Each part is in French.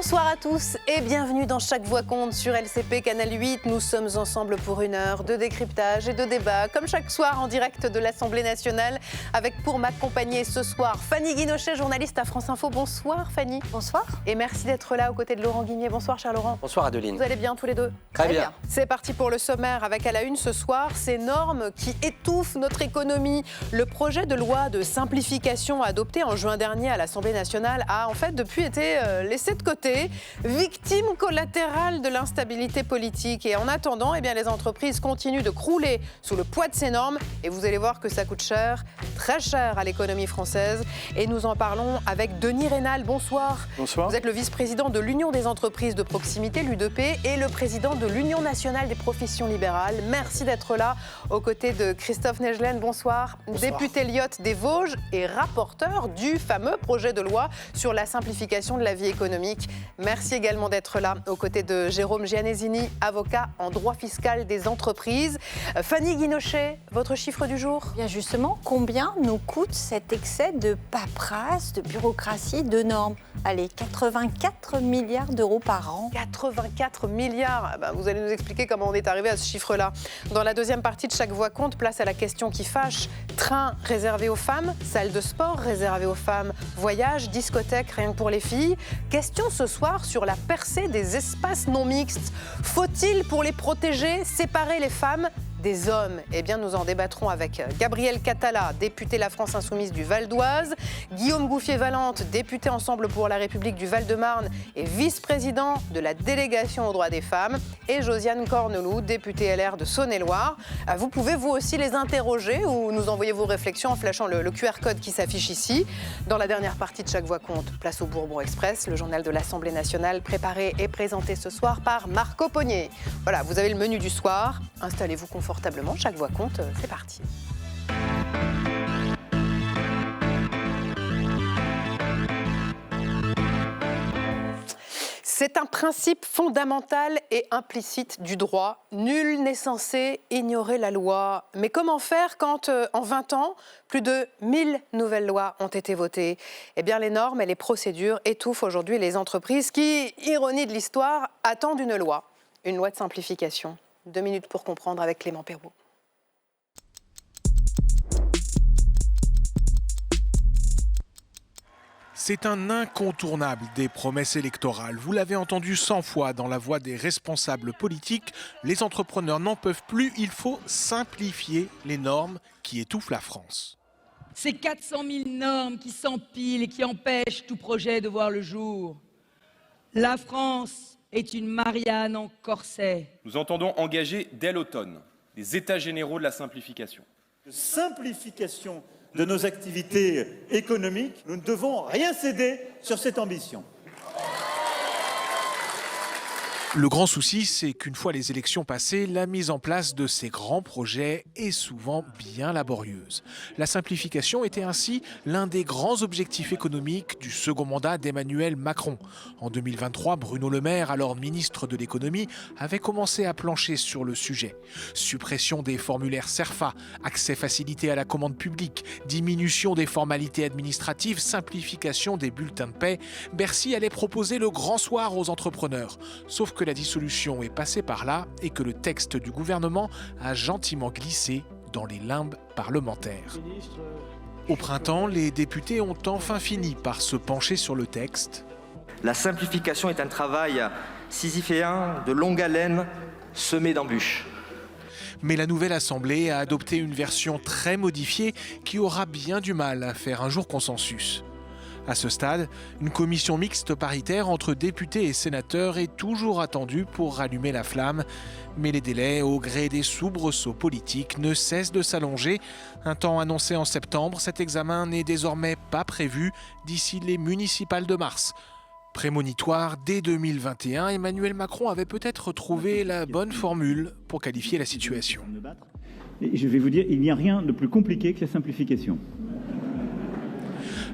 Bonsoir à tous et bienvenue dans Chaque Voix compte sur LCP Canal 8. Nous sommes ensemble pour une heure de décryptage et de débat, comme chaque soir en direct de l'Assemblée nationale, avec pour m'accompagner ce soir Fanny Guinochet, journaliste à France Info. Bonsoir Fanny. Bonsoir. Et merci d'être là aux côtés de Laurent Guigné. Bonsoir cher Laurent. Bonsoir Adeline. Vous allez bien tous les deux? Très bien. C'est parti pour le sommaire avec à la une ce soir ces normes qui étouffent notre économie. Le projet de loi de simplification adopté en juin dernier à l'Assemblée nationale a en fait depuis été laissé de côté. Victime collatérale de l'instabilité politique. Et en attendant, les entreprises continuent de crouler sous le poids de ces normes. Et vous allez voir que ça coûte cher, très cher à l'économie française. Et nous en parlons avec Denis Rénal. Bonsoir. Bonsoir. Vous êtes le vice-président de l'Union des entreprises de proximité, l'UDP, et le président de l'Union nationale des professions libérales. Merci d'être là aux côtés de Christophe Negelen. Bonsoir. Député Lyotte des Vosges et rapporteur du fameux projet de loi sur la simplification de la vie économique. Merci également d'être là aux côtés de Jérôme Gianesini, avocat en droit fiscal des entreprises. Fanny Guinochet, votre chiffre du jour? Bien justement, combien nous coûte cet excès de paperasse, de bureaucratie, de normes? Allez, 84 milliards d'euros par an. 84 milliards. Vous allez nous expliquer comment on est arrivé à ce chiffre-là. Dans la deuxième partie de Chaque Voix compte, place à la question qui fâche. Train réservé aux femmes, salle de sport réservée aux femmes, voyage, discothèque rien que pour les filles. Question ce soir sur la percée des espaces non mixtes. Faut-il, pour les protéger, séparer les femmes des hommes? Nous en débattrons avec Gabriel Catala, député La France Insoumise du Val d'Oise, Guillaume Gouffier-Valente, député Ensemble pour la République du Val-de-Marne et vice-président de la délégation aux droits des femmes, et Josiane Cornelou, députée LR de Saône-et-Loire. Vous pouvez vous aussi les interroger ou nous envoyer vos réflexions en flashant le QR code qui s'affiche ici. Dans la dernière partie de Chaque Voix compte, place au Bourbon Express, le journal de l'Assemblée nationale préparé et présenté ce soir par Marco Pognier. Voilà, vous avez le menu du soir, installez-vous confortablement. Chaque Voix compte, c'est parti. C'est un principe fondamental et implicite du droit. Nul n'est censé ignorer la loi. Mais comment faire quand, en 20 ans, plus de 1000 nouvelles lois ont été votées? Les normes et les procédures étouffent aujourd'hui les entreprises qui, ironie de l'histoire, attendent une loi de simplification. 2 minutes pour comprendre avec Clément Perrault. C'est un incontournable des promesses électorales. Vous l'avez entendu 100 fois dans la voix des responsables politiques. Les entrepreneurs n'en peuvent plus. Il faut simplifier les normes qui étouffent la France. Ces 400 000 normes qui s'empilent et qui empêchent tout projet de voir le jour. La France est une Marianne en corset. Nous entendons engager dès l'automne les états généraux de la simplification. Simplification de nos activités économiques, nous ne devons rien céder sur cette ambition. Le grand souci, c'est qu'une fois les élections passées, la mise en place de ces grands projets est souvent bien laborieuse. La simplification était ainsi l'un des grands objectifs économiques du second mandat d'Emmanuel Macron. En 2023, Bruno Le Maire, alors ministre de l'économie, avait commencé à plancher sur le sujet. Suppression des formulaires CERFA, accès facilité à la commande publique, diminution des formalités administratives, simplification des bulletins de paie. Bercy allait proposer le grand soir aux entrepreneurs. Sauf que la dissolution est passée par là et que le texte du gouvernement a gentiment glissé dans les limbes parlementaires. Au printemps, les députés ont enfin fini par se pencher sur le texte. La simplification est un travail sisyphéen, de longue haleine, semé d'embûches. Mais la nouvelle Assemblée a adopté une version très modifiée qui aura bien du mal à faire un jour consensus. À ce stade, une commission mixte paritaire entre députés et sénateurs est toujours attendue pour rallumer la flamme. Mais les délais, au gré des soubresauts politiques, ne cessent de s'allonger. Un temps annoncé en septembre, cet examen n'est désormais pas prévu d'ici les municipales de mars. Prémonitoire, dès 2021, Emmanuel Macron avait peut-être trouvé la bonne formule pour qualifier la situation. Et je vais vous dire, il n'y a rien de plus compliqué que la simplification.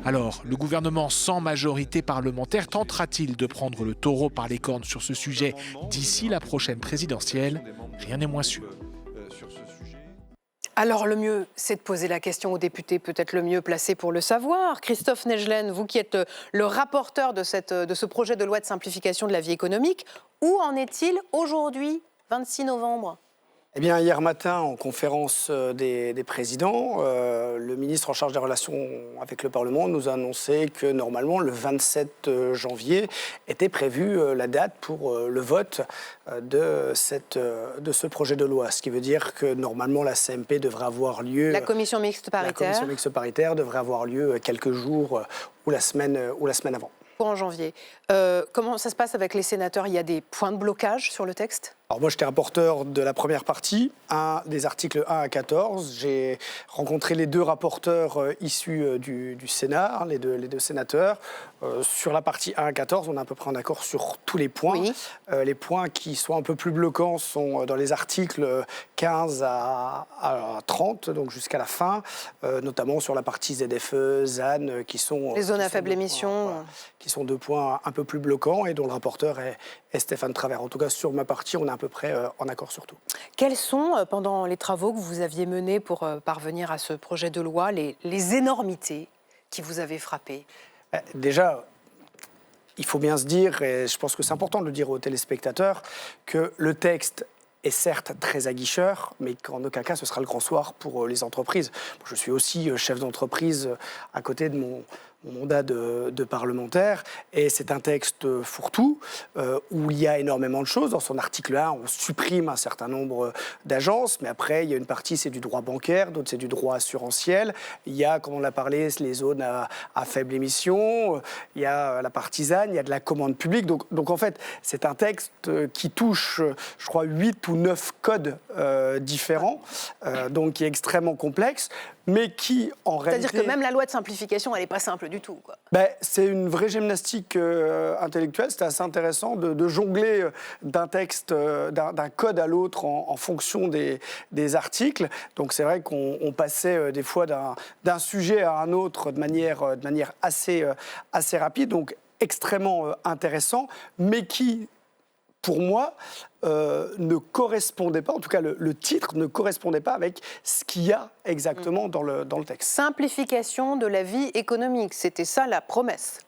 Alors, le gouvernement sans majorité parlementaire tentera-t-il de prendre le taureau par les cornes sur ce sujet d'ici la prochaine présidentielle? Rien n'est moins sûr. Alors le mieux, c'est de poser la question aux députés peut-être le mieux placés pour le savoir. Christophe Negelen, vous qui êtes le rapporteur de ce projet de loi de simplification de la vie économique, où en est-il aujourd'hui, 26 novembre ? Eh bien, hier matin, en conférence des présidents, le ministre en charge des relations avec le Parlement nous a annoncé que normalement, le 27 janvier était prévue la date pour le vote de ce projet de loi. Ce qui veut dire que normalement, la CMP devrait avoir lieu... La commission mixte paritaire. La commission mixte paritaire devrait avoir lieu quelques jours ou la semaine avant. En janvier. Comment ça se passe avec les sénateurs ? Il y a des points de blocage sur le texte ? Alors moi, j'étais rapporteur de la première partie, des articles 1 à 14. J'ai rencontré les deux rapporteurs issus du Sénat, les deux sénateurs. Sur la partie 1 à 14, on est à peu près en accord sur tous les points. Oui. Les points qui sont un peu plus bloquants sont dans les articles 15 à 30, donc jusqu'à la fin, notamment sur la partie ZFE, ZAN, qui sont... Les zones à faible émission. Voilà, qui sont 2 points un peu plus bloquants et dont le rapporteur est Stéphane Travert. En tout cas, sur ma partie, on est à peu près en accord sur tout. Quels sont, pendant les travaux que vous aviez menés pour parvenir à ce projet de loi, les énormités qui vous avaient frappé ? Déjà, il faut bien se dire, et je pense que c'est important de le dire aux téléspectateurs, que le texte est certes très aguicheur, mais qu'en aucun cas ce sera le grand soir pour les entreprises. Je suis aussi chef d'entreprise à côté de mon mandat de parlementaire, et c'est un texte fourre-tout où il y a énormément de choses. Dans son article 1, on supprime un certain nombre d'agences, mais après, il y a une partie, c'est du droit bancaire, d'autres, c'est du droit assurantiel. Il y a, comme on l'a parlé, les zones à faible émission, il y a la partisane, il y a de la commande publique. Donc en fait, c'est un texte qui touche, je crois, 8 ou 9 codes différents, donc qui est extrêmement complexe, mais qui, en réalité... C'est-à-dire que même la loi de simplification, elle n'est pas simple du tout, quoi. C'est une vraie gymnastique intellectuelle. C'était assez intéressant de jongler d'un texte, d'un code à l'autre en fonction des articles. Donc c'est vrai qu'on passait des fois d'un sujet à un autre de manière assez rapide, donc extrêmement intéressant, mais qui... pour moi, ne correspondait pas, en tout cas le titre ne correspondait pas avec ce qu'il y a exactement dans le texte. Simplification de la vie économique, c'était ça la promesse.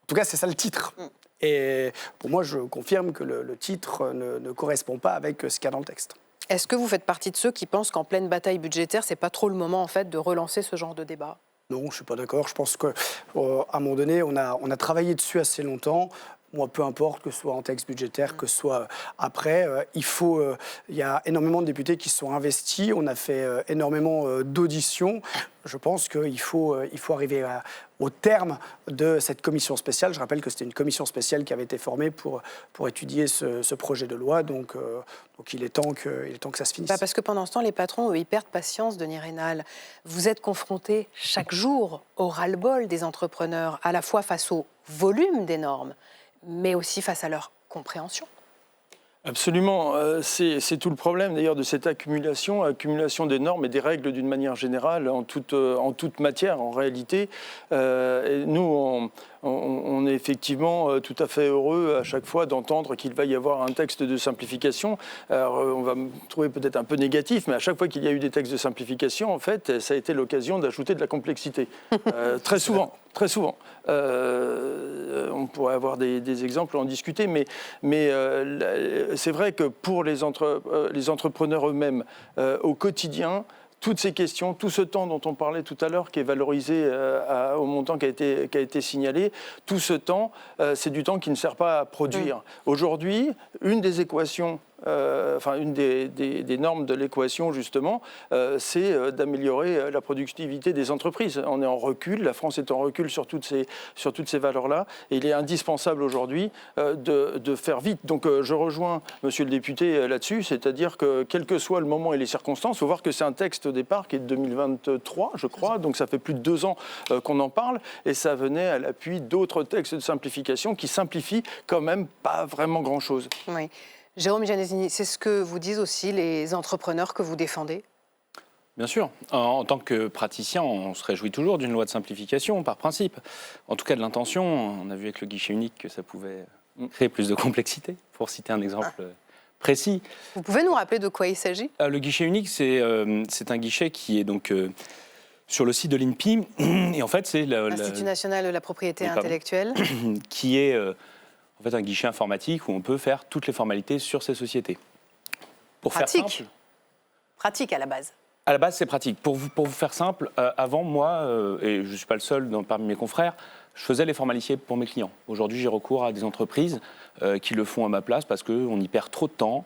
En tout cas, c'est ça le titre. Et pour moi, je confirme que le titre ne correspond pas avec ce qu'il y a dans le texte. Est-ce que vous faites partie de ceux qui pensent qu'en pleine bataille budgétaire, c'est pas trop le moment en fait de relancer ce genre de débat ? Non, je suis pas d'accord. Je pense qu'à un moment donné, on a travaillé dessus assez longtemps. Moi, peu importe que ce soit en texte budgétaire, que ce soit après, il y a énormément de députés qui se sont investis. On a fait énormément d'auditions. Je pense qu'il faut arriver au terme de cette commission spéciale. Je rappelle que c'était une commission spéciale qui avait été formée pour étudier ce projet de loi. Donc il est temps que ça se finisse. Parce que pendant ce temps, les patrons, eux, ils perdent patience, Denis Rénal. Vous êtes confrontés chaque jour au ras-le-bol des entrepreneurs, à la fois face au volume des normes, mais aussi face à leur compréhension. Absolument, c'est tout le problème d'ailleurs de cette accumulation des normes et des règles d'une manière générale en toute matière en réalité. Et nous, on est effectivement tout à fait heureux à chaque fois d'entendre qu'il va y avoir un texte de simplification. Alors, on va me trouver peut-être un peu négatif, mais à chaque fois qu'il y a eu des textes de simplification, en fait, ça a été l'occasion d'ajouter de la complexité. Très souvent. On pourrait avoir des exemples, en discuter, mais c'est vrai que pour les entrepreneurs eux-mêmes, au quotidien, toutes ces questions, tout ce temps dont on parlait tout à l'heure, qui est valorisé au montant qui a été signalé, tout ce temps, c'est du temps qui ne sert pas à produire. Aujourd'hui, une des équations, une des normes de l'équation, justement, c'est d'améliorer la productivité des entreprises. On est en recul, la France est en recul sur toutes ces valeurs-là, et il est indispensable aujourd'hui de faire vite. Donc je rejoins monsieur le député là-dessus, c'est-à-dire que quel que soit le moment et les circonstances, il faut voir que c'est un texte au départ qui est de 2023, je crois, donc ça fait plus de 2 ans qu'on en parle, et ça venait à l'appui d'autres textes de simplification qui simplifient quand même pas vraiment grand-chose. Oui. Jérôme Gianesini, c'est ce que vous disent aussi les entrepreneurs que vous défendez ? Bien sûr. En tant que praticien, on se réjouit toujours d'une loi de simplification, par principe. En tout cas, de l'intention. On a vu avec le guichet unique que ça pouvait créer plus de complexité, pour citer un exemple précis. Vous pouvez nous rappeler de quoi il s'agit ? Le guichet unique, c'est un guichet qui est donc sur le site de l'INPI. Et en fait, c'est l'Institut national de la propriété intellectuelle, qui est en fait un guichet informatique où on peut faire toutes les formalités sur ces sociétés. Pour faire simple, pratique à la base. À la base, c'est pratique. Pour vous faire simple, avant, moi, et je ne suis pas le seul parmi mes confrères, je faisais les formalités pour mes clients. Aujourd'hui, j'ai recours à des entreprises qui le font à ma place parce qu'on y perd trop de temps,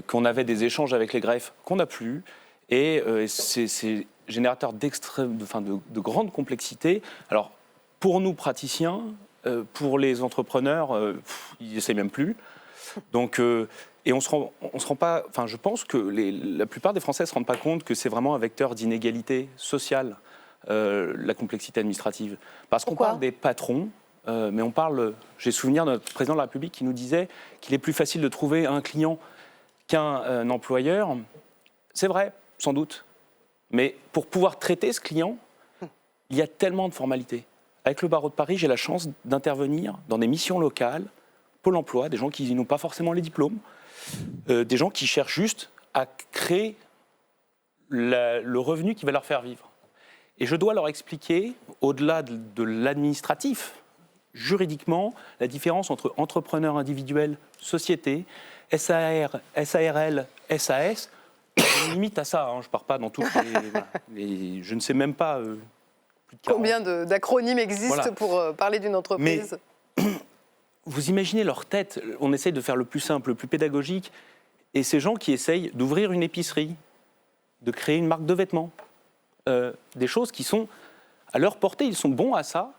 qu'on avait des échanges avec les greffes qu'on n'a plus. Et c'est générateur de grande complexité. Alors, pour nous, praticiens, pour les entrepreneurs, ils n'essaient même plus. Donc, et on se rend pas. Enfin, je pense que la plupart des Français ne se rendent pas compte que c'est vraiment un vecteur d'inégalité sociale, la complexité administrative. Parce qu'on parle des patrons, mais on parle. J'ai souvenir de notre président de la République qui nous disait qu'il est plus facile de trouver un client qu'un employeur. C'est vrai, sans doute. Mais pour pouvoir traiter ce client, il y a tellement de formalités. Avec le barreau de Paris, j'ai la chance d'intervenir dans des missions locales, Pôle emploi, des gens qui n'ont pas forcément les diplômes, des gens qui cherchent juste à créer le revenu qui va leur faire vivre. Et je dois leur expliquer, au-delà de l'administratif, juridiquement, la différence entre entrepreneur individuel, société, SARL, SAS. Je me limite à ça, hein, je ne pars pas dans toutes les je ne sais même pas... Combien d'acronymes existent pour parler d'une entreprise ? Mais, vous imaginez leur tête, on essaye de faire le plus simple, le plus pédagogique, et ces gens qui essayent d'ouvrir une épicerie, de créer une marque de vêtements, des choses qui sont à leur portée, ils sont bons à ça,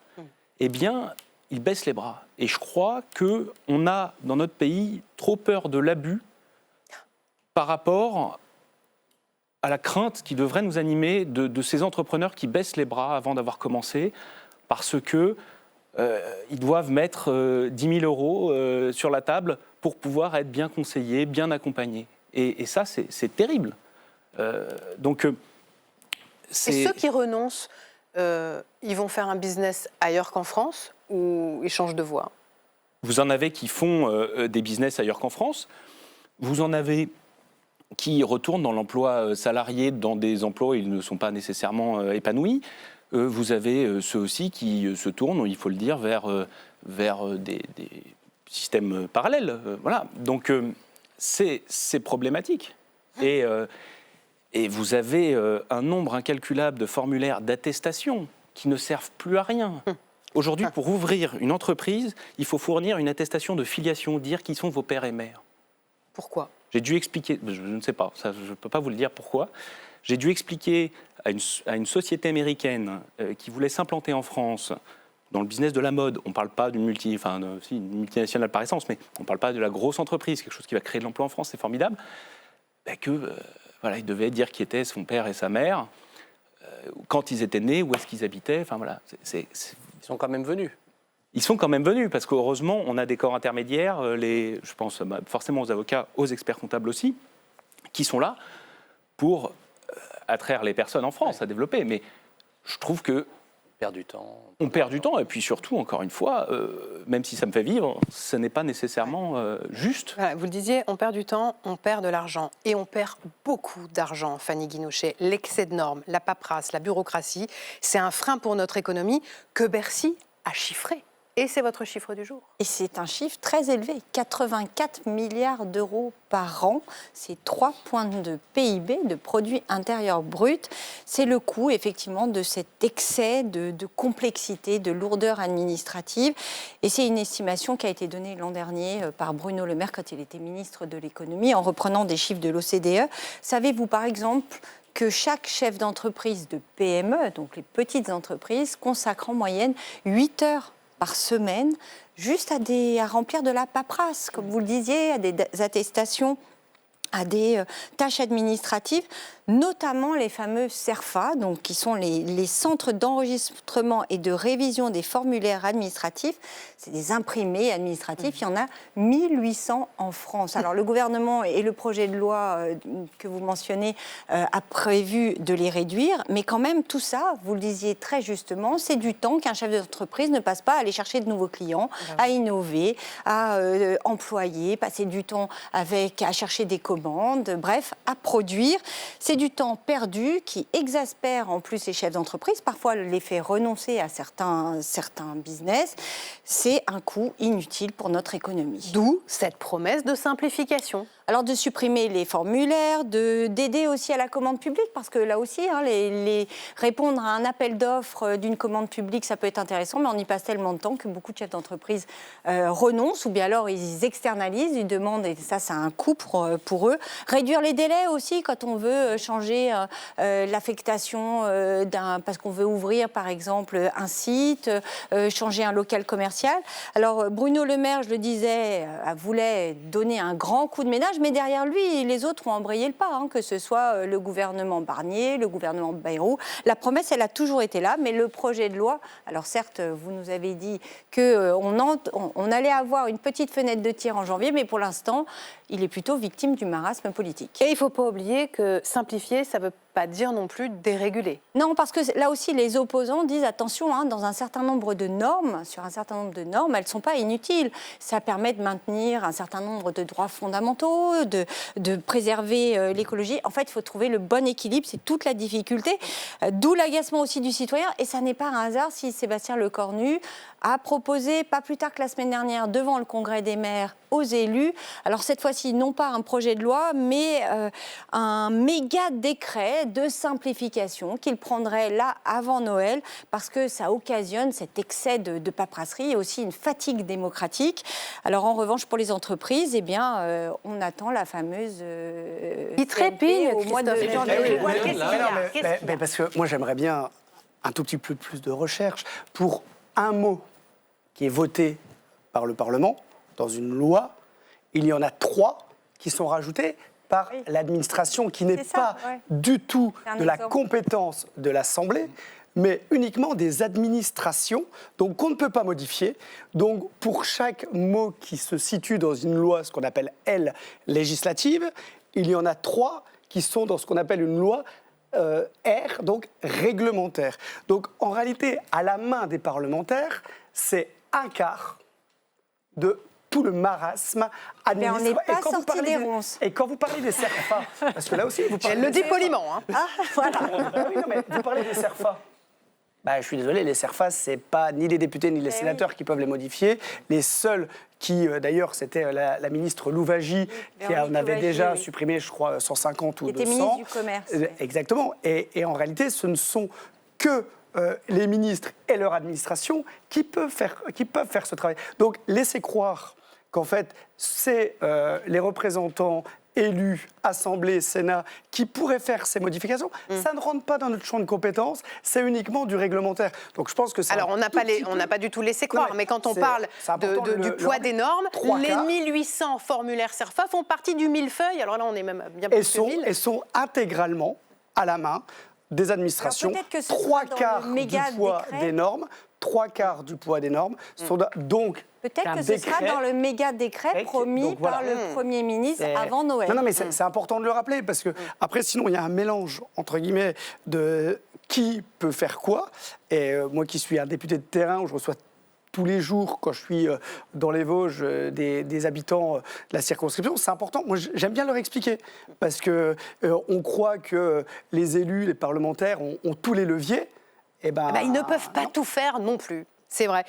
eh bien, ils baissent les bras. Et je crois qu'on a, dans notre pays, trop peur de l'abus par rapport à la crainte qui devrait nous animer de ces entrepreneurs qui baissent les bras avant d'avoir commencé, parce que ils doivent mettre 10 000 euros sur la table pour pouvoir être bien conseillés, bien accompagnés. Et ça, c'est terrible. Et ceux qui renoncent, ils vont faire un business ailleurs qu'en France ou ils changent de voie ? Vous en avez qui font des business ailleurs qu'en France. Vous en avez qui retournent dans l'emploi salarié, dans des emplois où ils ne sont pas nécessairement épanouis. Vous avez ceux aussi qui se tournent, il faut le dire, vers des systèmes parallèles. Voilà. Donc c'est problématique. Et vous avez un nombre incalculable de formulaires d'attestation qui ne servent plus à rien. Aujourd'hui, pour ouvrir une entreprise, il faut fournir une attestation de filiation, dire qui sont vos pères et mères. Pourquoi ? J'ai dû expliquer, je ne sais pas, ça, je ne peux pas vous le dire pourquoi. J'ai dû expliquer à une société américaine qui voulait s'implanter en France dans le business de la mode. On ne parle pas d'une multinationale par essence, mais on ne parle pas de la grosse entreprise, quelque chose qui va créer de l'emploi en France, c'est formidable. Il devait dire qui étaient son père et sa mère, quand ils étaient nés, où est-ce qu'ils habitaient. Enfin, voilà, Ils sont quand même venus. Ils sont quand même venus, parce qu'heureusement, on a des corps intermédiaires, je pense forcément aux avocats, aux experts comptables aussi, qui sont là pour attraire les personnes en France à développer. Mais je trouve que on perd du temps. On perd du temps, et puis surtout, encore une fois, même si ça me fait vivre, ce n'est pas nécessairement juste. Voilà, vous le disiez, on perd du temps, on perd de l'argent. Et on perd beaucoup d'argent, Fanny Guinochet. L'excès de normes, la paperasse, la bureaucratie, c'est un frein pour notre économie que Bercy a chiffré. Et c'est votre chiffre du jour. Et c'est un chiffre très élevé, 84 milliards d'euros par an. C'est 3 points de PIB, de produit intérieur brut. C'est le coût, effectivement, de cet excès de complexité, de lourdeur administrative. Et c'est une estimation qui a été donnée l'an dernier par Bruno Le Maire quand il était ministre de l'économie, en reprenant des chiffres de l'OCDE. Savez-vous, par exemple, que chaque chef d'entreprise de PME, donc les petites entreprises, consacre en moyenne 8 heures par semaine, juste à remplir de la paperasse, comme vous le disiez, à des attestations, à des tâches administratives. notamment les fameux CERFA, donc, qui sont les centres d'enregistrement et de révision des formulaires administratifs. C'est des imprimés administratifs, il y en a 1800 en France. Alors le gouvernement et le projet de loi que vous mentionnez a prévu de les réduire, mais quand même tout ça, vous le disiez très justement, c'est du temps qu'un chef d'entreprise ne passe pas à aller chercher de nouveaux clients, à innover, à employer, passer du temps à chercher des commandes, bref, à produire. C'est du temps perdu qui exaspère en plus les chefs d'entreprise, parfois les fait renoncer à certains business. C'est un coût inutile pour notre économie. D'où cette promesse de simplification. Alors de supprimer les formulaires, d'aider aussi à la commande publique, parce que là aussi, répondre à un appel d'offres d'une commande publique, ça peut être intéressant, mais on y passe tellement de temps que beaucoup de chefs d'entreprise renoncent, ou bien alors ils externalisent, ils demandent, et ça a un coût pour eux. Réduire les délais aussi quand on veut changer l'affectation parce qu'on veut ouvrir par exemple un site, changer un local commercial. Alors Bruno Le Maire, je le disais, voulait donner un grand coup de ménage, mais derrière lui, les autres ont embrayé le pas, que ce soit le gouvernement Barnier, le gouvernement Bayrou. La promesse, elle a toujours été là, mais le projet de loi, alors certes, vous nous avez dit qu'on allait avoir une petite fenêtre de tir en janvier, mais pour l'instant, il est plutôt victime du marasme politique. Et il ne faut pas oublier que simplifier, ça ne veut pas dire non plus déréguler. Non, parce que là aussi, les opposants disent attention, dans un certain nombre de normes, elles ne sont pas inutiles. Ça permet de maintenir un certain nombre de droits fondamentaux, de préserver l'écologie. En fait, il faut trouver le bon équilibre, c'est toute la difficulté. D'où l'agacement aussi du citoyen. Et ça n'est pas un hasard si Sébastien Lecornu a proposé, pas plus tard que la semaine dernière, devant le Congrès des maires, aux élus, alors cette fois-ci, non pas un projet de loi, mais un méga décret de simplification qu'il prendrait là avant Noël, parce que ça occasionne cet excès de paperasserie et aussi une fatigue démocratique. Alors en revanche, pour les entreprises, on attend la fameuse qui trépigne au mois de janvier. Mais parce que moi, j'aimerais bien un tout petit peu plus de recherche pour un mot qui est voté par le Parlement dans une loi. Il y en a 3 qui sont rajoutés par l'administration, qui n'est pas du tout de la compétence de l'Assemblée, mais uniquement des administrations, donc qu'on ne peut pas modifier. Donc pour chaque mot qui se situe dans une loi, ce qu'on appelle L législative, il y en a 3 qui sont dans ce qu'on appelle une loi R, donc réglementaire. Donc en réalité, à la main des parlementaires, c'est un quart de tout le marasme administratif. On n'est pas sorti des ronces. Et quand vous parlez des CERFA, parce que là aussi, vous parlez. Elle le dit poliment. Voilà. Oui, non, mais vous parlez des CERFA. Je suis désolé, les CERFA, ce n'est pas ni les députés ni les sénateurs qui peuvent les modifier. Les seuls qui, d'ailleurs, c'était la ministre Louvagie, qui en avait déjà supprimé, je crois, 150 ou 200. Qui était ministre du Commerce. Exactement. Et en réalité, ce ne sont que les ministres et leur administration qui peuvent faire ce travail. Donc, laissez croire qu'en fait, c'est les représentants élus, Assemblée, Sénat, qui pourraient faire ces modifications. Ça ne rentre pas dans notre champ de compétences, c'est uniquement du réglementaire. Donc je pense que ça. Alors on n'a pas du tout laissé croire, mais quand on parle du poids des normes, les 1800 formulaires CERFA font partie du millefeuille. Alors là, on est même bien plus que 1000. Et sont intégralement à la main des administrations. 3 quarts du poids des normes. 3 quarts du poids des normes sont donc. Peut-être que ce sera dans le méga décret promis par le Premier ministre avant Noël. Non, mais c'est important de le rappeler, parce que après, sinon, il y a un mélange, entre guillemets, de qui peut faire quoi. Et moi qui suis un député de terrain, où je reçois tous les jours, quand je suis dans les Vosges, des habitants de la circonscription, c'est important. Moi, j'aime bien leur expliquer, parce qu'on croit que les élus, les parlementaires ont tous les leviers. Ils ne peuvent pas tout faire non plus. C'est vrai.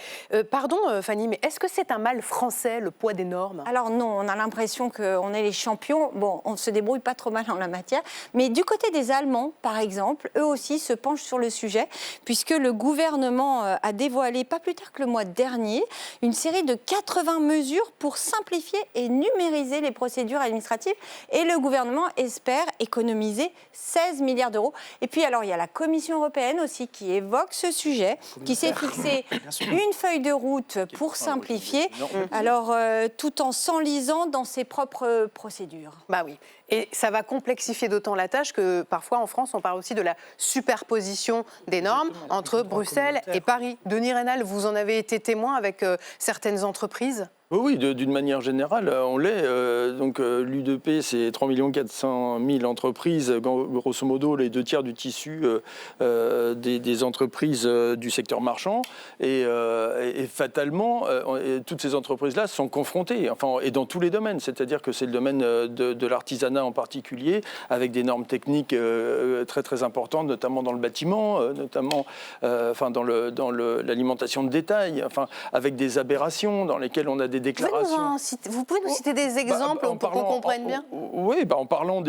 Pardon, Fanny, mais est-ce que c'est un mal français, le poids des normes ? Alors non, on a l'impression qu'on est les champions. Bon, on se débrouille pas trop mal en la matière. Mais du côté des Allemands, par exemple, eux aussi se penchent sur le sujet, puisque le gouvernement a dévoilé, pas plus tard que le mois dernier, une série de 80 mesures pour simplifier et numériser les procédures administratives. Et le gouvernement espère économiser 16 milliards d'euros. Et puis alors, il y a la Commission européenne aussi qui évoque ce sujet, qui s'est fixé une feuille de route pour simplifier, alors tout en s'enlisant dans ses propres procédures. Bah oui. Et ça va complexifier d'autant la tâche que parfois en France, on parle aussi de la superposition des normes entre Bruxelles et Paris. Denis Reynal, vous en avez été témoin avec certaines entreprises ? Oui, d'une manière générale, on l'est. Donc l'UDP, c'est 3 400 000 entreprises, grosso modo les 2 tiers du tissu des entreprises du secteur marchand. Et fatalement, toutes ces entreprises-là sont confrontées, et dans tous les domaines. C'est-à-dire que c'est le domaine de l'artisanat en particulier, avec des normes techniques très très importantes, notamment dans le bâtiment, notamment dans l'alimentation de détail, avec des aberrations dans lesquelles on a des déclarations. Vous pouvez nous citer des exemples pour qu'on comprenne bien ? Oui, en parlant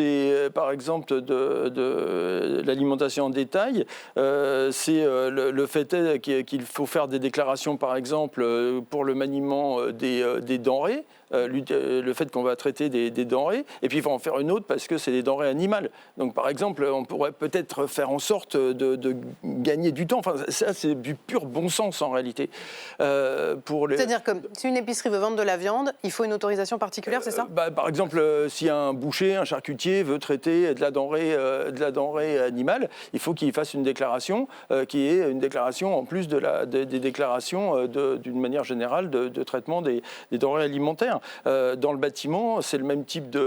par exemple de l'alimentation en détail, c'est le fait qu'il faut faire des déclarations, par exemple, pour le maniement des denrées. Le fait qu'on va traiter des denrées, et puis il faut en faire une autre parce que c'est des denrées animales. Donc par exemple, on pourrait peut-être faire en sorte de gagner du temps. Ça, c'est du pur bon sens en réalité. C'est-à-dire que si une épicerie veut vendre de la viande, il faut une autorisation particulière, c'est ça ? Par exemple, si un boucher, un charcutier veut traiter de la denrée animale, il faut qu'il fasse une déclaration qui est une déclaration en plus des déclarations d'une manière générale de traitement des denrées alimentaires. Dans le bâtiment, c'est le même type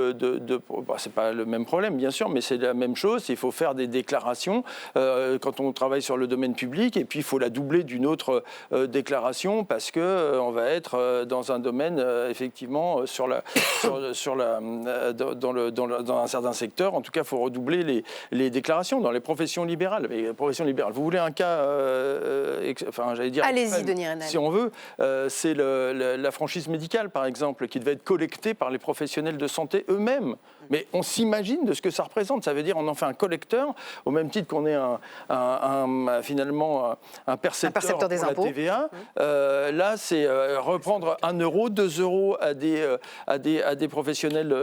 c'est pas le même problème, bien sûr, mais c'est la même chose. Il faut faire des déclarations quand on travaille sur le domaine public, et puis il faut la doubler d'une autre déclaration parce que on va être dans un domaine effectivement dans un certain secteur. En tout cas, il faut redoubler les déclarations dans les professions libérales. Mais les professions libérales, vous voulez un cas, j'allais dire. Allez-y, Denis Reynal. Si on veut, c'est la franchise médicale, par exemple, qui devait être collectée par les professionnels de santé eux-mêmes. Mais on s'imagine de ce que ça représente. Ça veut dire on en fait un collecteur, au même titre qu'on est finalement un percepteur des pour impôts. La TVA. Là, c'est reprendre 1 euro, 2 euros à des professionnels,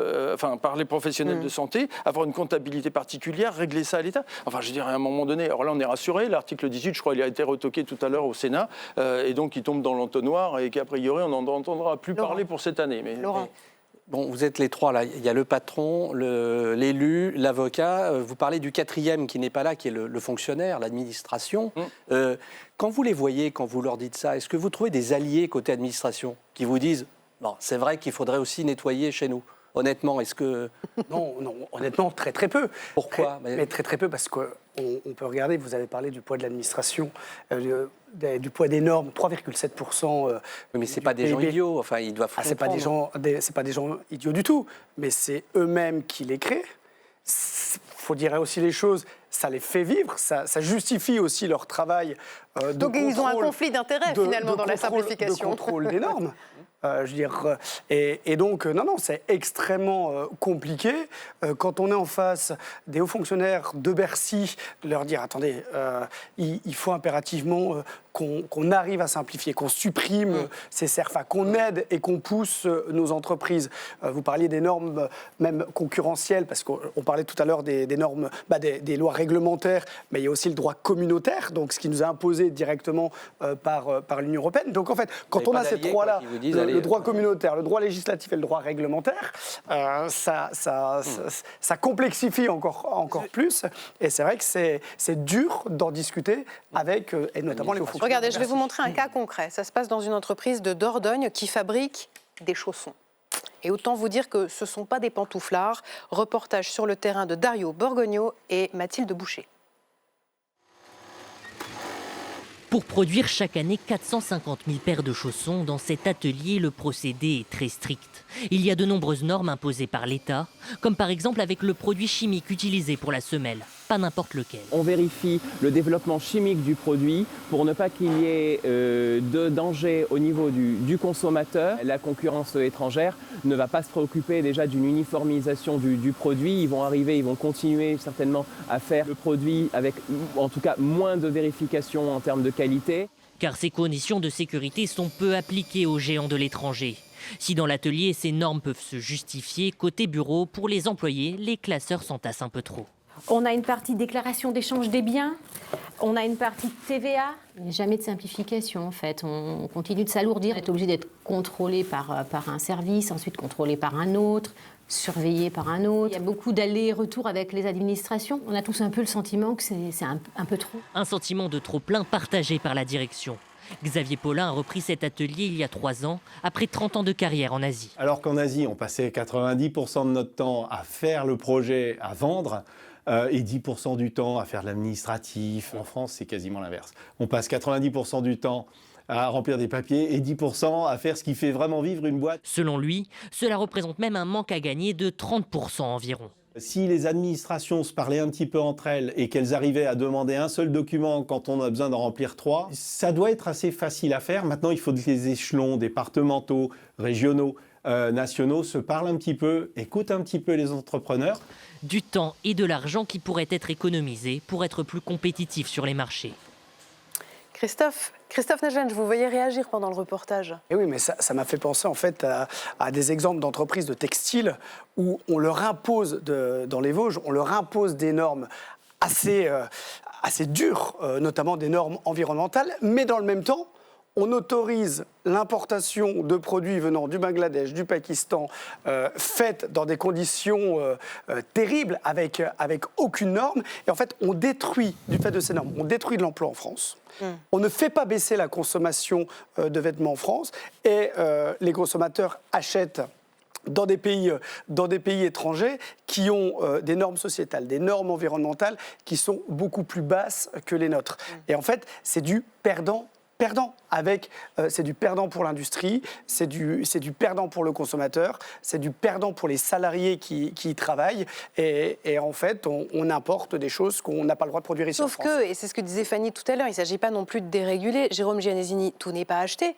par les professionnels de santé, avoir une comptabilité particulière, régler ça à l'État. Je veux dire, à un moment donné, alors là, on est rassuré. L'article 18, je crois, il a été retoqué tout à l'heure au Sénat, et donc il tombe dans l'entonnoir, et qu'a priori, on n'en entendra plus parler pour cette année. Laurent. Bon, vous êtes les trois là. Il y a le patron, l'élu, l'avocat. Vous parlez du 4e qui n'est pas là, qui est le fonctionnaire, l'administration. Quand vous les voyez, quand vous leur dites ça, est-ce que vous trouvez des alliés côté administration qui vous disent « Non, c'est vrai qu'il faudrait aussi nettoyer chez nous ». Honnêtement, est-ce que... Non, honnêtement, très très peu. Pourquoi ? Mais très très peu parce qu'on peut regarder, vous avez parlé du poids de l'administration, du poids des normes, 3,7%. Mais ce n'est pas des gens idiots, ils doivent comprendre. C'est pas des gens idiots du tout, mais c'est eux-mêmes qui les créent. Il faut dire aussi les choses, ça les fait vivre, ça justifie aussi leur travail. Donc ils ont un conflit d'intérêts finalement dans la simplification. De contrôle des normes. Et donc, non, c'est extrêmement compliqué. Quand on est en face des hauts fonctionnaires de Bercy, de leur dire, attendez, il faut impérativement qu'on arrive à simplifier, qu'on supprime ces CERFA, qu'on aide et qu'on pousse nos entreprises. Vous parliez des normes même concurrentielles, parce qu'on parlait tout à l'heure des normes, des lois réglementaires, mais il y a aussi le droit communautaire, donc ce qui nous est imposé directement par l'Union européenne. Donc en fait, quand on a ces trois-là, le droit communautaire, le droit législatif et le droit réglementaire, ça complexifie encore plus. Et c'est vrai que c'est dur d'en discuter avec, et notamment les hauts fonctionnaires. Regardez, je vais vous montrer un cas concret. Ça se passe dans une entreprise de Dordogne qui fabrique des chaussons. Et autant vous dire que ce ne sont pas des pantouflards. Reportage sur le terrain de Dario Borgogno et Mathilde Boucher. Pour produire chaque année 450 000 paires de chaussons, dans cet atelier, le procédé est très strict. Il y a de nombreuses normes imposées par l'État, comme par exemple avec le produit chimique utilisé pour la semelle, pas n'importe lequel. On vérifie le développement chimique du produit pour ne pas qu'il y ait de danger au niveau du consommateur. La concurrence étrangère ne va pas se préoccuper déjà d'une uniformisation du produit. Ils vont continuer certainement à faire le produit avec en tout cas moins de vérification en termes de qualité. Car ces conditions de sécurité sont peu appliquées aux géants de l'étranger. Si dans l'atelier, ces normes peuvent se justifier, côté bureau, pour les employés, les classeurs s'entassent un peu trop. On a une partie déclaration d'échange des biens, on a une partie TVA. Il n'y a jamais de simplification en fait, on continue de s'alourdir, on est obligé d'être contrôlé par un service, ensuite contrôlé par un autre, surveillé par un autre. Il y a beaucoup d'allers-retours avec les administrations. On a tous un peu le sentiment que c'est un peu trop. Un sentiment de trop-plein partagé par la direction. Xavier Paulin a repris cet atelier il y a 3 ans, après 30 ans de carrière en Asie. Alors qu'en Asie, on passait 90% de notre temps à faire le projet, à vendre, et 10% du temps à faire de l'administratif. En France, c'est quasiment l'inverse. On passe 90% du temps à remplir des papiers et 10% à faire ce qui fait vraiment vivre une boîte. Selon lui, cela représente même un manque à gagner de 30% environ. Si les administrations se parlaient un petit peu entre elles et qu'elles arrivaient à demander un seul document quand on a besoin d'en remplir 3, ça doit être assez facile à faire. Maintenant, il faut que les échelons départementaux, régionaux, nationaux se parlent un petit peu, écoutent un petit peu les entrepreneurs. Du temps et de l'argent qui pourraient être économisés pour être plus compétitifs sur les marchés. Christophe Najwen, je vous voyais réagir pendant le reportage. Et oui, mais ça m'a fait penser en fait à des exemples d'entreprises de textile où on leur impose, dans les Vosges, on leur impose des normes assez dures, notamment des normes environnementales, mais dans le même temps, on autorise l'importation de produits venant du Bangladesh, du Pakistan, faites dans des conditions terribles, avec aucune norme. Et en fait, on détruit, du fait de ces normes, on détruit de l'emploi en France. On ne fait pas baisser la consommation de vêtements en France. Et les consommateurs achètent dans des pays étrangers qui ont des normes sociétales, des normes environnementales qui sont beaucoup plus basses que les nôtres. Et en fait, c'est du perdant. C'est du perdant pour l'industrie, c'est du perdant pour le consommateur, c'est du perdant pour les salariés qui y travaillent. Et en fait, on importe des choses qu'on n'a pas le droit de produire ici en France. Sauf que, et c'est ce que disait Fanny tout à l'heure, il ne s'agit pas non plus de déréguler. Jérôme Gianesini, tout n'est pas acheté,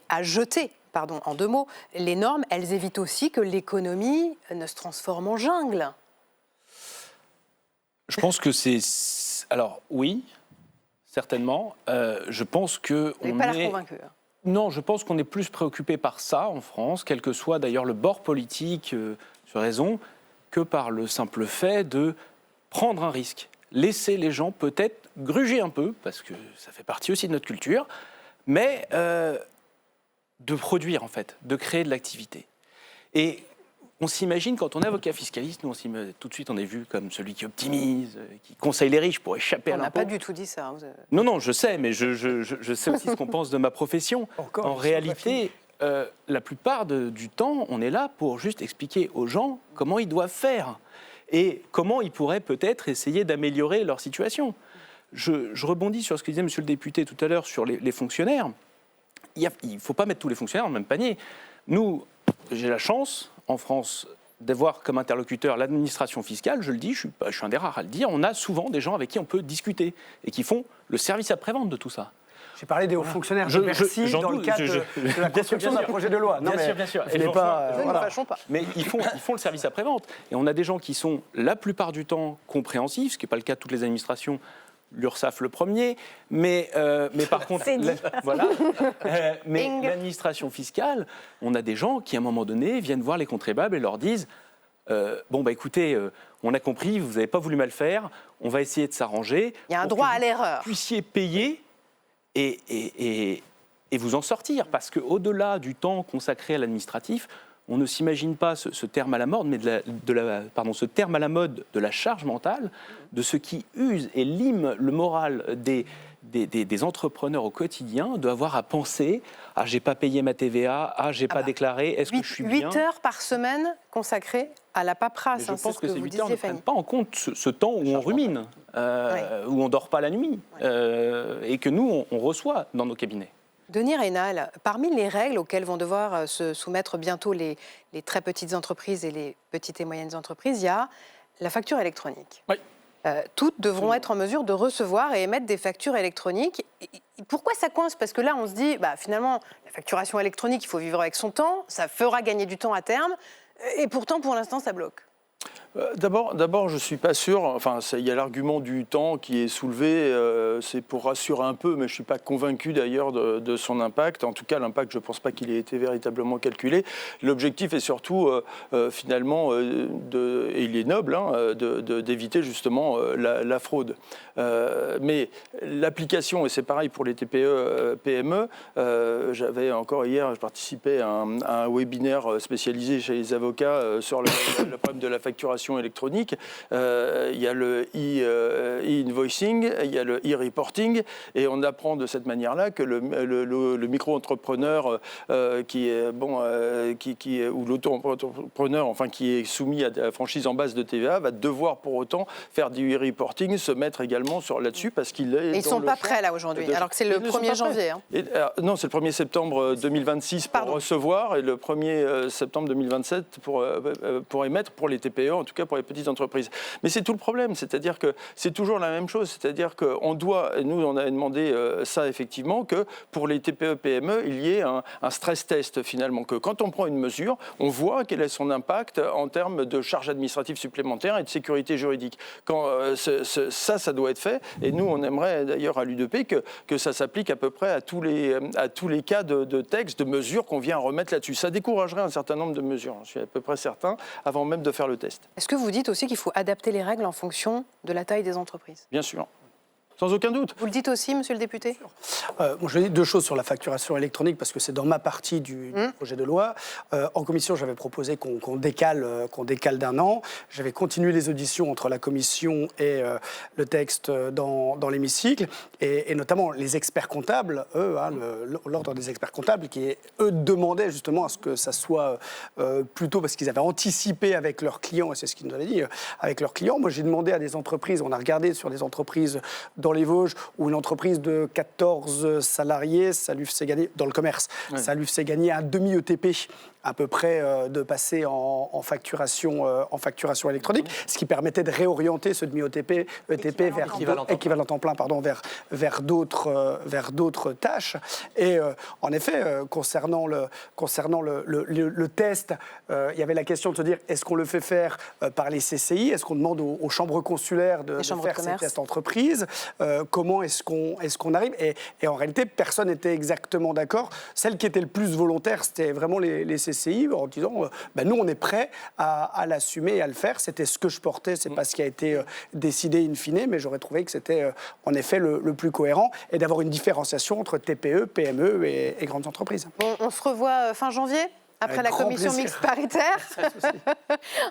à jeter. Pardon, en 2 mots, les normes, elles évitent aussi que l'économie ne se transforme en jungle. Je pense que c'est... Alors, oui, certainement. Je pense que... Vous n'avez pas l'air convaincu. Non, je pense qu'on est plus préoccupé par ça en France, quel que soit d'ailleurs le bord politique sur raison, que par le simple fait de prendre un risque. Laisser les gens peut-être gruger un peu, parce que ça fait partie aussi de notre culture, mais de produire en fait, de créer de l'activité. Et on s'imagine, quand on est avocat fiscaliste, nous tout de suite on est vu comme celui qui optimise, qui conseille les riches pour échapper à l'impôt. On n'a pas du tout dit ça. Non, je sais, mais je sais aussi ce qu'on pense de ma profession. En réalité, la plupart du temps, on est là pour juste expliquer aux gens comment ils doivent faire et comment ils pourraient peut-être essayer d'améliorer leur situation. Je rebondis sur ce que disait monsieur le député tout à l'heure sur les fonctionnaires. Il ne faut pas mettre tous les fonctionnaires dans le même panier. Nous, j'ai la chance, en France, d'avoir comme interlocuteur l'administration fiscale, je le dis, je suis un des rares à le dire, on a souvent des gens avec qui on peut discuter et qui font le service après-vente de tout ça. J'ai parlé des hauts fonctionnaires de Bercy dans le cadre de la construction d'un projet de loi. Non, bien sûr. Je n'ai pas... Ne fâchons pas. Mais ils font le service après-vente. Et on a des gens qui sont la plupart du temps compréhensifs, ce qui n'est pas le cas de toutes les administrations, l'URSSAF le premier, mais par contre, mais l'administration fiscale, on a des gens qui, à un moment donné, viennent voir les contribuables et leur disent écoutez, on a compris, vous n'avez pas voulu mal faire, on va essayer de s'arranger. Il y a un droit à l'erreur. Vous puissiez payer et vous en sortir, parce qu'au-delà du temps consacré à l'administratif, on ne s'imagine pas ce terme à la mode, mais ce terme à la mode de la charge mentale, de ce qui use et lime le moral des entrepreneurs au quotidien, d'avoir à penser « Ah, j'ai pas payé ma TVA, ah, j'ai pas déclaré, est-ce que je suis bien ?» 8 heures par semaine consacrées à la paperasse. Je pense que ces 8 heures ne prennent Fanny. pas en compte ce temps où on rumine, où on dort pas la nuit, et que nous, on reçoit dans nos cabinets. Denis Reynal, parmi les règles auxquelles vont devoir se soumettre bientôt les très petites entreprises et les petites et moyennes entreprises, il y a la facture électronique. Oui. Toutes devront être en mesure de recevoir et émettre des factures électroniques. Pourquoi ça coince ? Parce que là, on se dit, finalement, la facturation électronique, il faut vivre avec son temps, ça fera gagner du temps à terme, et pourtant, pour l'instant, ça bloque. D'abord, je ne suis pas sûr. Enfin, il y a l'argument du temps qui est soulevé. C'est pour rassurer un peu, mais je ne suis pas convaincu d'ailleurs de son impact. En tout cas, l'impact, je ne pense pas qu'il ait été véritablement calculé. L'objectif est surtout, finalement, et il est noble, hein, d'éviter justement la fraude. Mais l'application, et c'est pareil pour les TPE, PME, j'avais encore hier, je participais à un webinaire spécialisé chez les avocats sur le problème de la facturation électronique. Il y a le e-invoicing, il y a le e-reporting, et on apprend de cette manière-là que le micro-entrepreneur ou l'auto-entrepreneur, enfin qui est soumis à la franchise en base de TVA, va devoir pour autant faire du e-reporting, se mettre également là-dessus parce qu'il est. Et ils ne sont pas prêts là aujourd'hui, alors que c'est le 1er janvier. Hein. Non, c'est le 1er septembre 2026 pour recevoir et le 1er septembre 2027 pour émettre pour les TPE, en tout cas pour les petites entreprises. Mais c'est tout le problème, c'est-à-dire que c'est toujours la même chose, c'est-à-dire qu'on doit, nous on a demandé ça effectivement, que pour les TPE, PME, il y ait un stress test finalement, que quand on prend une mesure, on voit quel est son impact en termes de charges administratives supplémentaires et de sécurité juridique. Quand ça doit être fait, et nous on aimerait d'ailleurs à l'UDP que ça s'applique à peu près à tous les cas de textes, de mesures qu'on vient remettre là-dessus. Ça découragerait un certain nombre de mesures, je suis à peu près certain, avant même de faire le test. Est-ce que vous dites aussi qu'il faut adapter les règles en fonction de la taille des entreprises ? Bien sûr. Sans aucun doute. Vous le dites aussi, monsieur le député ? Je vais dire deux choses sur la facturation électronique, parce que c'est dans ma partie du projet de loi. En commission, j'avais proposé qu'on décale d'un an. J'avais continué les auditions entre la commission et le texte dans l'hémicycle, et notamment les experts comptables, eux, l'ordre des experts comptables, qui, eux, demandaient justement à ce que ça soit plutôt, parce qu'ils avaient anticipé avec leurs clients, et c'est ce qu'ils nous avaient dit, avec leurs clients. Moi, j'ai demandé à des entreprises, on a regardé sur des entreprises dans les Vosges, où une entreprise de 14 salariés, ça lui faisait gagner, dans le commerce, ça lui faisait gagner un demi-ETP à peu près de passer en facturation électronique, ce qui permettait de réorienter ce demi-ETP vers équivalent temps plein, vers d'autres tâches. Et en effet, concernant le test, il y avait la question de se dire, est-ce qu'on le fait faire par les CCI, est-ce qu'on demande aux chambres consulaires de faire ces tests entreprises, comment est-ce qu'on arrive, et en réalité, personne n'était exactement d'accord. Celle qui était le plus volontaire, c'était vraiment les CCI, en disant nous on est prêts à l'assumer et à le faire. C'était ce que je portais, c'est pas ce qui a été décidé in fine, mais j'aurais trouvé que c'était en effet le plus cohérent, et d'avoir une différenciation entre TPE, PME et grandes entreprises. On se revoit fin janvier après la commission mixte paritaire,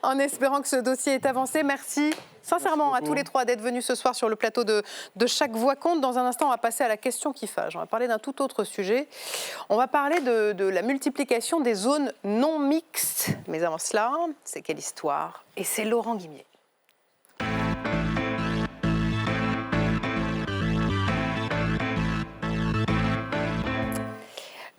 en espérant que ce dossier est avancé. Merci sincèrement à tous les trois d'être venus ce soir sur le plateau de Chaque Voix compte. Dans un instant, on va passer à la question qui fâche. On va parler d'un tout autre sujet. On va parler de la multiplication des zones non mixtes. Mais avant cela, c'est quelle histoire ? Et c'est Laurent Guimier.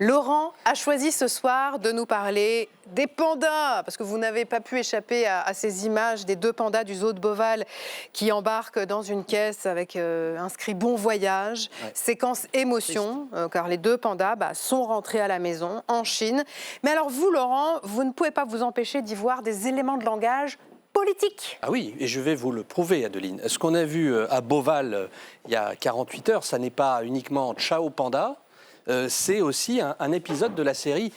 Laurent a choisi ce soir de nous parler des pandas, parce que vous n'avez pas pu échapper à ces images des deux pandas du zoo de Beauval qui embarquent dans une caisse avec inscrit « Bon voyage », séquence émotion, car les deux pandas sont rentrés à la maison en Chine. Mais alors vous, Laurent, vous ne pouvez pas vous empêcher d'y voir des éléments de langage politique. Ah oui, et je vais vous le prouver, Adeline. Ce qu'on a vu à Beauval il y a 48 heures, ça n'est pas uniquement Ciao Panda, c'est aussi un épisode de la série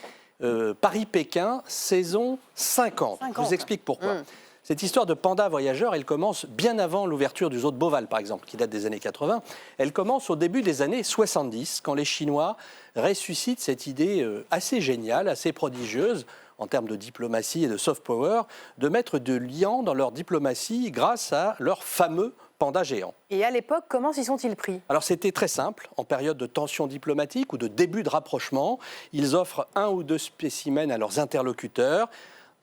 Paris-Pékin, saison 50. Je vous explique pourquoi. Cette histoire de panda voyageur, elle commence bien avant l'ouverture du zoo de Beauval, par exemple, qui date des années 80. Elle commence au début des années 70, quand les Chinois ressuscitent cette idée assez géniale, assez prodigieuse, en termes de diplomatie et de soft power, de mettre de liant dans leur diplomatie grâce à leur fameux panda géant. Et à l'époque, comment s'y sont-ils pris ? Alors c'était très simple. En période de tension diplomatique ou de début de rapprochement, ils offrent 1 ou 2 spécimens à leurs interlocuteurs,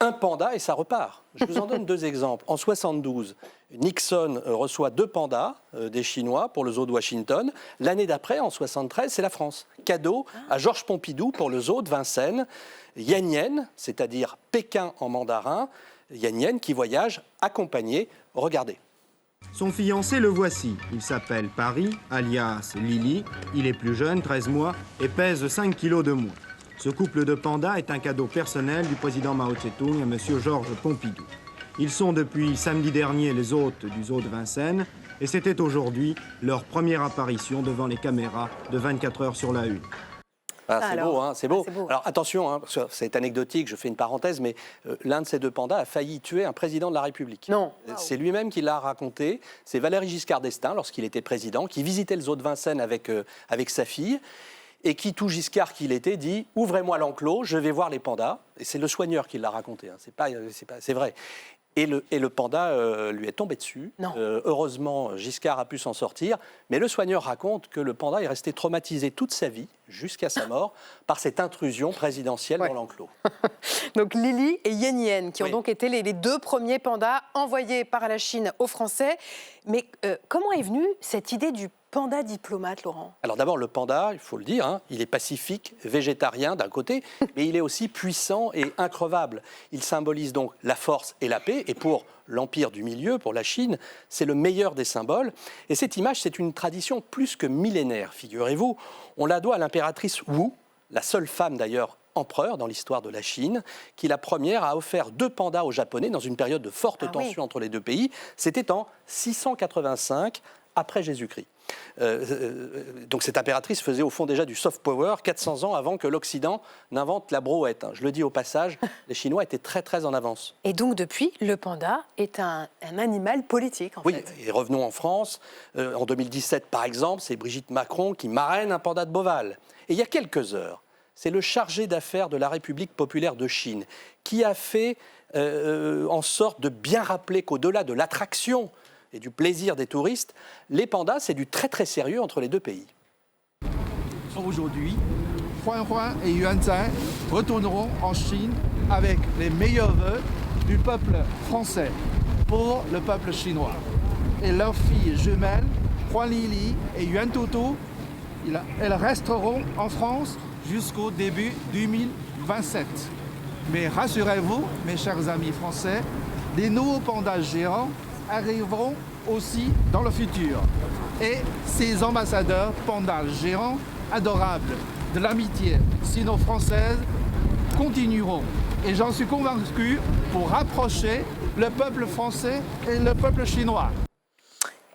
un panda et ça repart. Je vous en donne 2 exemples. En 72, Nixon reçoit 2 pandas des Chinois pour le zoo de Washington. L'année d'après, en 73, c'est la France. Cadeau à Georges Pompidou pour le zoo de Vincennes. Yan Yan, c'est-à-dire Pékin en mandarin, Yan Yan qui voyage accompagné. Regardez. Son fiancé, le voici. Il s'appelle Paris, alias Lily. Il est plus jeune, 13 mois, et pèse 5 kilos de moins. Ce couple de pandas est un cadeau personnel du président Mao Tse-tung à M. Georges Pompidou. Ils sont depuis samedi dernier les hôtes du zoo de Vincennes et c'était aujourd'hui leur première apparition devant les caméras de 24 heures sur la une. Ah, c'est beau, hein, c'est beau. Alors attention, hein, parce que c'est anecdotique, je fais une parenthèse, mais l'un de ces deux pandas a failli tuer un président de la République. Non. C'est lui-même qui l'a raconté. C'est Valéry Giscard d'Estaing, lorsqu'il était président, qui visitait le zoo de Vincennes avec sa fille, et qui, tout Giscard qu'il était, dit « Ouvrez-moi l'enclos, je vais voir les pandas ». Et c'est le soigneur qui l'a raconté, hein, c'est vrai. Et le panda lui est tombé dessus. Heureusement, Giscard a pu s'en sortir. Mais le soigneur raconte que le panda est resté traumatisé toute sa vie, jusqu'à sa mort, par cette intrusion présidentielle dans l'enclos. Donc Lili et Yen Yen, qui ont donc été les deux premiers pandas envoyés par la Chine aux Français. Mais comment est venue cette idée du panda diplomate, Laurent? Alors d'abord, le panda, il faut le dire, hein, il est pacifique, végétarien d'un côté, mais il est aussi puissant et increvable. Il symbolise donc la force et la paix, et pour l'Empire du Milieu, pour la Chine, c'est le meilleur des symboles. Et cette image, c'est une tradition plus que millénaire, figurez-vous. On la doit à l'impératrice Wu, la seule femme d'ailleurs empereur dans l'histoire de la Chine, qui la première a offert 2 pandas aux Japonais dans une période de forte tension entre les deux pays. C'était en 685 après Jésus-Christ. Donc cette impératrice faisait au fond déjà du soft power 400 ans avant que l'Occident n'invente la brouette. Je le dis au passage, les Chinois étaient très très en avance. Et donc depuis, le panda est un animal politique en fait. Oui, et revenons en France. En 2017 par exemple, c'est Brigitte Macron qui marraine un panda de Beauval. Et il y a quelques heures, c'est le chargé d'affaires de la République populaire de Chine qui a fait en sorte de bien rappeler qu'au-delà de l'attraction et du plaisir des touristes, les pandas, c'est du très très sérieux entre les deux pays. Aujourd'hui, Huan Huan et Yuan Zhai retourneront en Chine avec les meilleurs vœux du peuple français pour le peuple chinois. Et leurs filles jumelles, Huan Lili et Yuan Toto, elles resteront en France jusqu'au début 2027. Mais rassurez-vous, mes chers amis français, les nouveaux pandas géants arriveront aussi dans le futur. Et ces ambassadeurs pandas géants, adorables de l'amitié sino-française, continueront. Et j'en suis convaincu pour rapprocher le peuple français et le peuple chinois.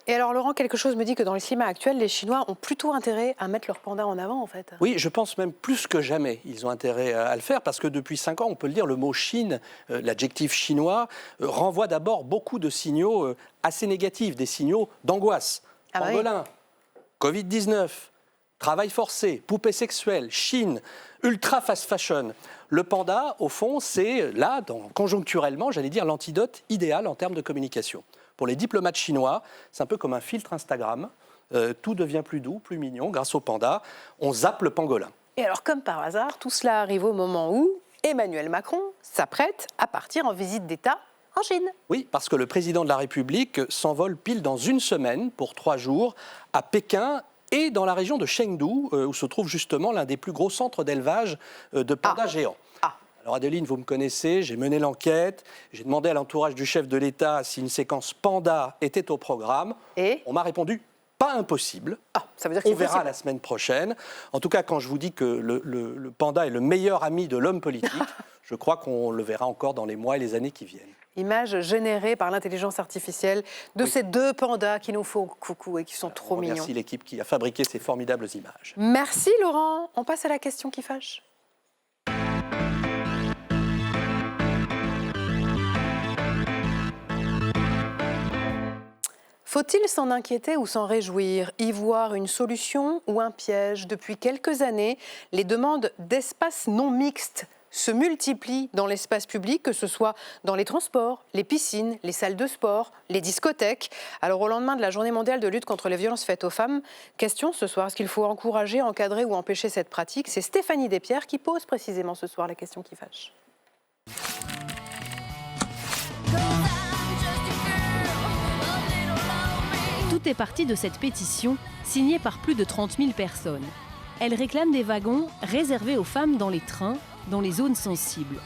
Et alors Laurent, quelque chose me dit que dans le climat actuel, les Chinois ont plutôt intérêt à mettre leurs pandas en avant en fait. Oui, je pense même plus que jamais, ils ont intérêt à le faire parce que depuis 5 ans, on peut le dire, le mot Chine, l'adjectif chinois, renvoie d'abord beaucoup de signaux assez négatifs, des signaux d'angoisse. Pangolin, Covid-19, travail forcé, poupée sexuelle, Chine, ultra fast fashion. Le panda, au fond, c'est là, conjoncturellement, j'allais dire, l'antidote idéal en termes de communication. Pour les diplomates chinois, c'est un peu comme un filtre Instagram. Tout devient plus doux, plus mignon grâce au panda. On zappe le pangolin. Et alors, comme par hasard, tout cela arrive au moment où Emmanuel Macron s'apprête à partir en visite d'État en Chine. Oui, parce que le président de la République s'envole pile dans une semaine pour 3 jours à Pékin et dans la région de Chengdu, où se trouve justement l'un des plus gros centres d'élevage de pandas géants. Alors Adeline, vous me connaissez, j'ai mené l'enquête, j'ai demandé à l'entourage du chef de l'État si une séquence panda était au programme. Et on m'a répondu pas impossible. Ça veut dire que on verra la semaine prochaine. En tout cas, quand je vous dis que le panda est le meilleur ami de l'homme politique, je crois qu'on le verra encore dans les mois et les années qui viennent. Image générée par l'intelligence artificielle de ces 2 pandas qui nous font coucou et qui sont trop mignons. Merci l'équipe qui a fabriqué ces formidables images. Merci Laurent. On passe à la question qui fâche. Faut-il s'en inquiéter ou s'en réjouir, y voir une solution ou un piège? Depuis quelques années, les demandes d'espaces non mixtes se multiplient dans l'espace public, que ce soit dans les transports, les piscines, les salles de sport, les discothèques. Alors au lendemain de la Journée mondiale de lutte contre les violences faites aux femmes, question ce soir, est-ce qu'il faut encourager, encadrer ou empêcher cette pratique? C'est Stéphanie Despierres qui pose précisément ce soir la question qui fâche. Tout est parti de cette pétition signée par plus de 30 000 personnes. Elle réclame des wagons réservés aux femmes dans les trains, dans les zones sensibles.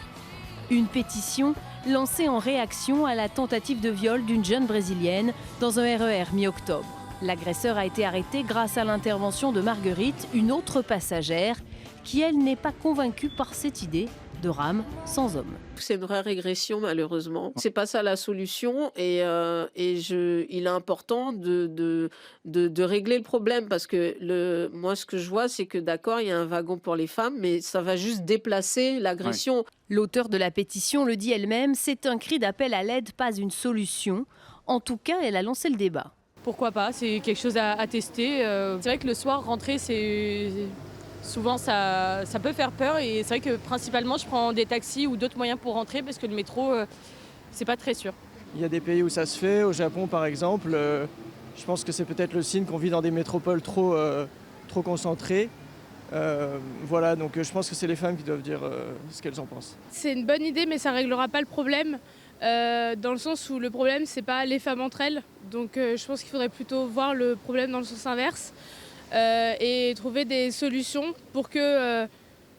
Une pétition lancée en réaction à la tentative de viol d'une jeune Brésilienne dans un RER mi-octobre. L'agresseur a été arrêté grâce à l'intervention de Marguerite, une autre passagère, qui elle n'est pas convaincue par cette idée de rames sans hommes. C'est une vraie régression, malheureusement. C'est pas ça la solution, et il est important de régler le problème, parce que moi, ce que je vois, c'est que d'accord, il y a un wagon pour les femmes, mais ça va juste déplacer l'agression. Ouais. L'auteur de la pétition le dit elle-même, c'est un cri d'appel à l'aide, pas une solution. En tout cas, elle a lancé le débat. Pourquoi pas, c'est quelque chose à tester. C'est vrai que le soir, rentrer, souvent ça peut faire peur, et c'est vrai que principalement je prends des taxis ou d'autres moyens pour rentrer, parce que le métro, c'est pas très sûr. Il y a des pays où ça se fait, au Japon par exemple. Je pense que c'est peut-être le signe qu'on vit dans des métropoles trop concentrées. Voilà, donc je pense que c'est les femmes qui doivent dire ce qu'elles en pensent. C'est une bonne idée, mais ça réglera pas le problème, dans le sens où le problème, c'est pas les femmes entre elles. Donc je pense qu'il faudrait plutôt voir le problème dans le sens inverse, et trouver des solutions pour que,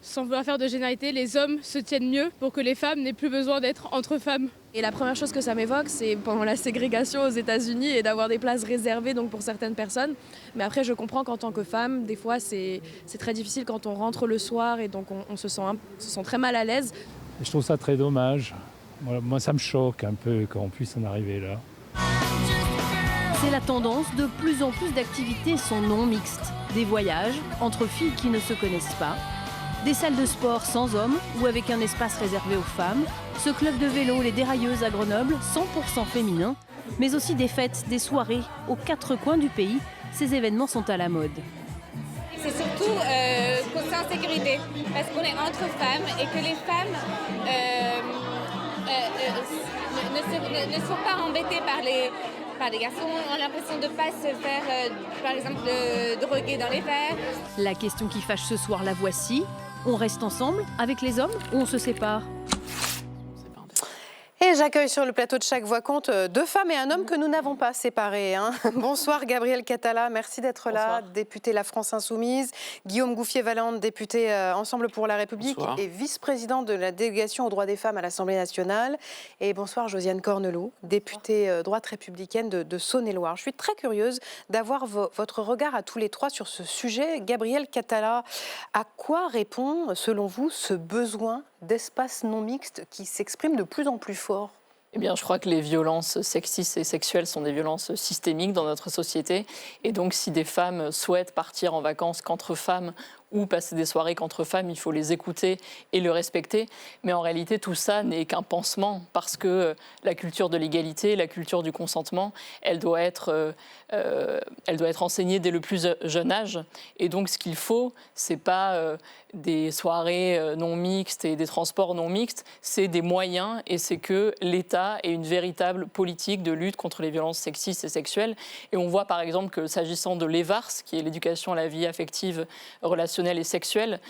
sans vouloir faire de généralité, les hommes se tiennent mieux, pour que les femmes n'aient plus besoin d'être entre femmes. Et la première chose que ça m'évoque, c'est pendant la ségrégation aux États-Unis, et d'avoir des places réservées donc, pour certaines personnes. Mais après, je comprends qu'en tant que femme, des fois, c'est très difficile quand on rentre le soir, et donc on se sent très mal à l'aise. Je trouve ça très dommage. Moi, ça me choque un peu qu'on puisse en arriver là. C'est la tendance, de plus en plus d'activités sont non mixtes. Des voyages entre filles qui ne se connaissent pas, des salles de sport sans hommes ou avec un espace réservé aux femmes, ce club de vélo Les Dérailleuses à Grenoble, 100% féminin, mais aussi des fêtes, des soirées aux quatre coins du pays. Ces événements sont à la mode. C'est surtout côté insécurité, parce qu'on est entre femmes et que les femmes ne sont pas embêtées par les garçons, ont l'impression de ne pas se faire, par exemple, droguer dans les verres. La question qui fâche ce soir, la voici. On reste ensemble avec les hommes ou on se sépare ? Et j'accueille sur le plateau de Chaque Voix Compte deux femmes et un homme que nous n'avons pas séparés. Bonsoir Gabriel Catala, merci d'être là, député La France Insoumise. Guillaume Gouffier-Valente, député Ensemble pour la République. Bonsoir. Et vice-président de la délégation aux droits des femmes à l'Assemblée nationale. Et bonsoir Josiane Cornelot, députée droite républicaine de Saône-et-Loire. Je suis très curieuse d'avoir votre regard à tous les trois sur ce sujet. Gabriel Catala, à quoi répond selon vous ce besoin d'espaces non mixtes qui s'expriment de plus en plus fort? Eh bien, je crois que les violences sexistes et sexuelles sont des violences systémiques dans notre société. Et donc, si des femmes souhaitent partir en vacances qu'entre femmes ou passer des soirées qu'entre femmes, il faut les écouter et le respecter. Mais en réalité, tout ça n'est qu'un pansement, parce que la culture de l'égalité, la culture du consentement, elle doit être enseignée dès le plus jeune âge. Et donc, ce qu'il faut, c'est pas des soirées non mixtes et des transports non mixtes, c'est des moyens, et c'est que l'État ait une véritable politique de lutte contre les violences sexistes et sexuelles. Et on voit par exemple que s'agissant de l'EVARS, qui est l'éducation à la vie affective, relationnelle et sexuelle,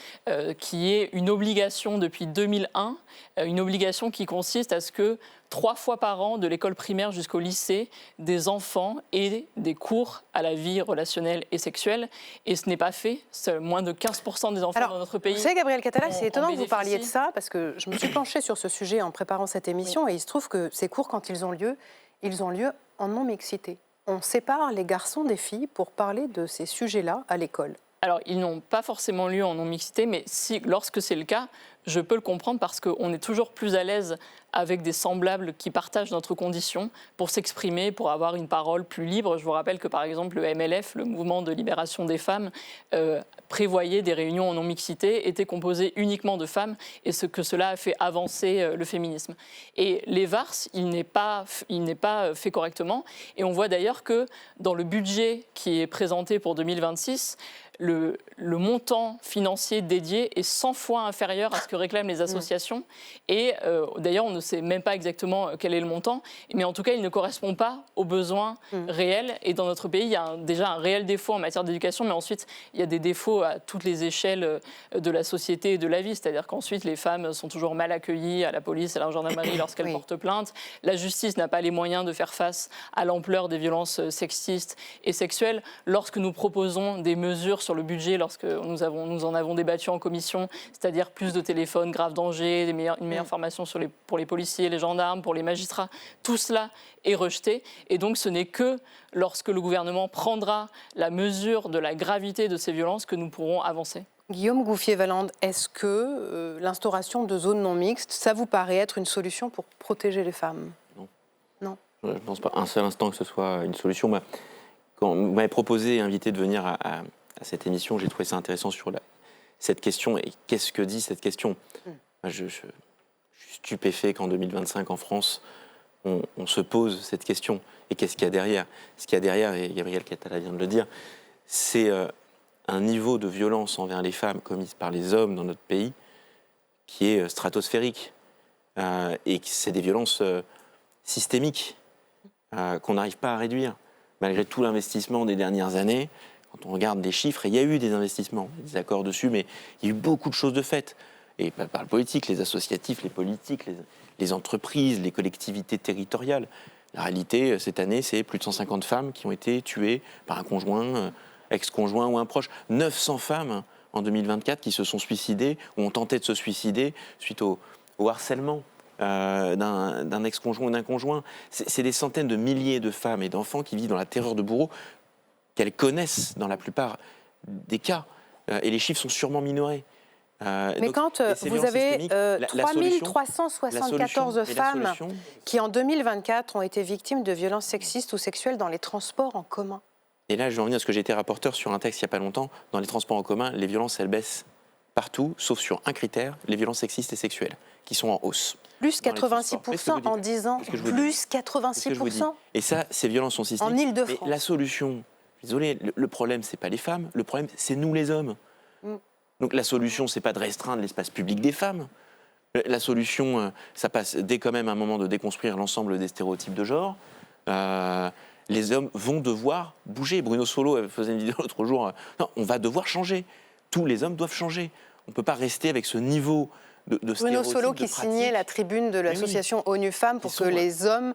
qui est une obligation depuis 2001, une obligation qui consiste à ce que 3 fois par an, de l'école primaire jusqu'au lycée, des enfants aient des cours à la vie relationnelle et sexuelle. Et ce n'est pas fait. Moins de 15% des enfants dans notre pays. Vous savez, Gabriel Catala, c'est étonnant que vous parliez de ça, parce que je me suis penchée sur ce sujet en préparant cette émission, et il se trouve que ces cours, quand ils ont lieu en non-mixité. On sépare les garçons des filles pour parler de ces sujets-là à l'école. Alors, ils n'ont pas forcément lieu en non-mixité, mais lorsque c'est le cas, je peux le comprendre, parce qu'on est toujours plus à l'aise avec des semblables qui partagent notre condition pour s'exprimer, pour avoir une parole plus libre. Je vous rappelle que, par exemple, le MLF, le Mouvement de libération des femmes, prévoyait des réunions en non-mixité, étaient composées uniquement de femmes, et que cela a fait avancer le féminisme. Et les VARS, il n'est pas fait correctement. Et on voit d'ailleurs que dans le budget qui est présenté pour 2026, le montant financier dédié est 100 fois inférieur à ce que réclament les associations. Et d'ailleurs, on ne sait même pas exactement quel est le montant, mais en tout cas, il ne correspond pas aux besoins réels. Et dans notre pays, il y a déjà un réel défaut en matière d'éducation, mais ensuite, il y a des défauts à toutes les échelles de la société et de la vie. C'est-à-dire qu'ensuite, les femmes sont toujours mal accueillies à la police, à la gendarmerie lorsqu'elles portent plainte. La justice n'a pas les moyens de faire face à l'ampleur des violences sexistes et sexuelles. Lorsque nous proposons des mesures sur le budget, lorsque nous en avons débattu en commission, c'est-à-dire plus de téléphones grave danger, une meilleure formation pour les policiers, les gendarmes, pour les magistrats, tout cela est rejeté. Et donc ce n'est que lorsque le gouvernement prendra la mesure de la gravité de ces violences que nous pourrons avancer. Guillaume Gouffier-Valente, est-ce que l'instauration de zones non mixtes, ça vous paraît être une solution pour protéger les femmes? Non. Je ne pense pas un seul instant que ce soit une solution. Quand vous m'avez proposé, invité de venir à cette émission, j'ai trouvé ça intéressant sur cette question. Et qu'est-ce que dit cette question? Je suis stupéfait qu'en 2025, en France, on se pose cette question. Et qu'est-ce qu'il y a derrière? Ce qu'il y a derrière, et Gabriel Catala vient de le dire, c'est un niveau de violence envers les femmes commises par les hommes dans notre pays qui est stratosphérique. Et c'est des violences systémiques qu'on n'arrive pas à réduire. Malgré tout l'investissement des dernières années, quand on regarde des chiffres, et il y a eu des investissements, des accords dessus, mais il y a eu beaucoup de choses de faites. Et par le politique, les associatifs, les politiques, les entreprises, les collectivités territoriales. La réalité, cette année, c'est plus de 150 femmes qui ont été tuées par un conjoint, ex-conjoint ou un proche. 900 femmes en 2024 qui se sont suicidées ou ont tenté de se suicider suite au harcèlement d'un ex-conjoint ou d'un conjoint. C'est des centaines de milliers de femmes et d'enfants qui vivent dans la terreur de bourreaux qu'elles connaissent dans la plupart des cas. Et les chiffres sont sûrement minorés. Mais quand vous avez 3374 femmes qui, en 2024, ont été victimes de violences sexistes ou sexuelles dans les transports en commun. Et là, je vais revenir à ce que j'ai été rapporteur sur un texte il n'y a pas longtemps. Dans les transports en commun, les violences, elles baissent partout, sauf sur un critère, les violences sexistes et sexuelles, qui sont en hausse. Plus 86% en 10 ans. Plus 86%. Et ça, ces violences sont systémiques. En Île-de-France. Mais la solution, désolé, le problème, c'est pas les femmes, le problème, c'est nous les hommes. Donc la solution, c'est pas de restreindre l'espace public des femmes. La solution, ça passe dès quand même un moment de déconstruire l'ensemble des stéréotypes de genre. Les hommes vont devoir bouger. Bruno Solo faisait une vidéo l'autre jour. Non, on va devoir changer. Tous les hommes doivent changer. On ne peut pas rester avec ce niveau de Bruno Solo qui signait la tribune de l'association ONU Femmes pour que les hommes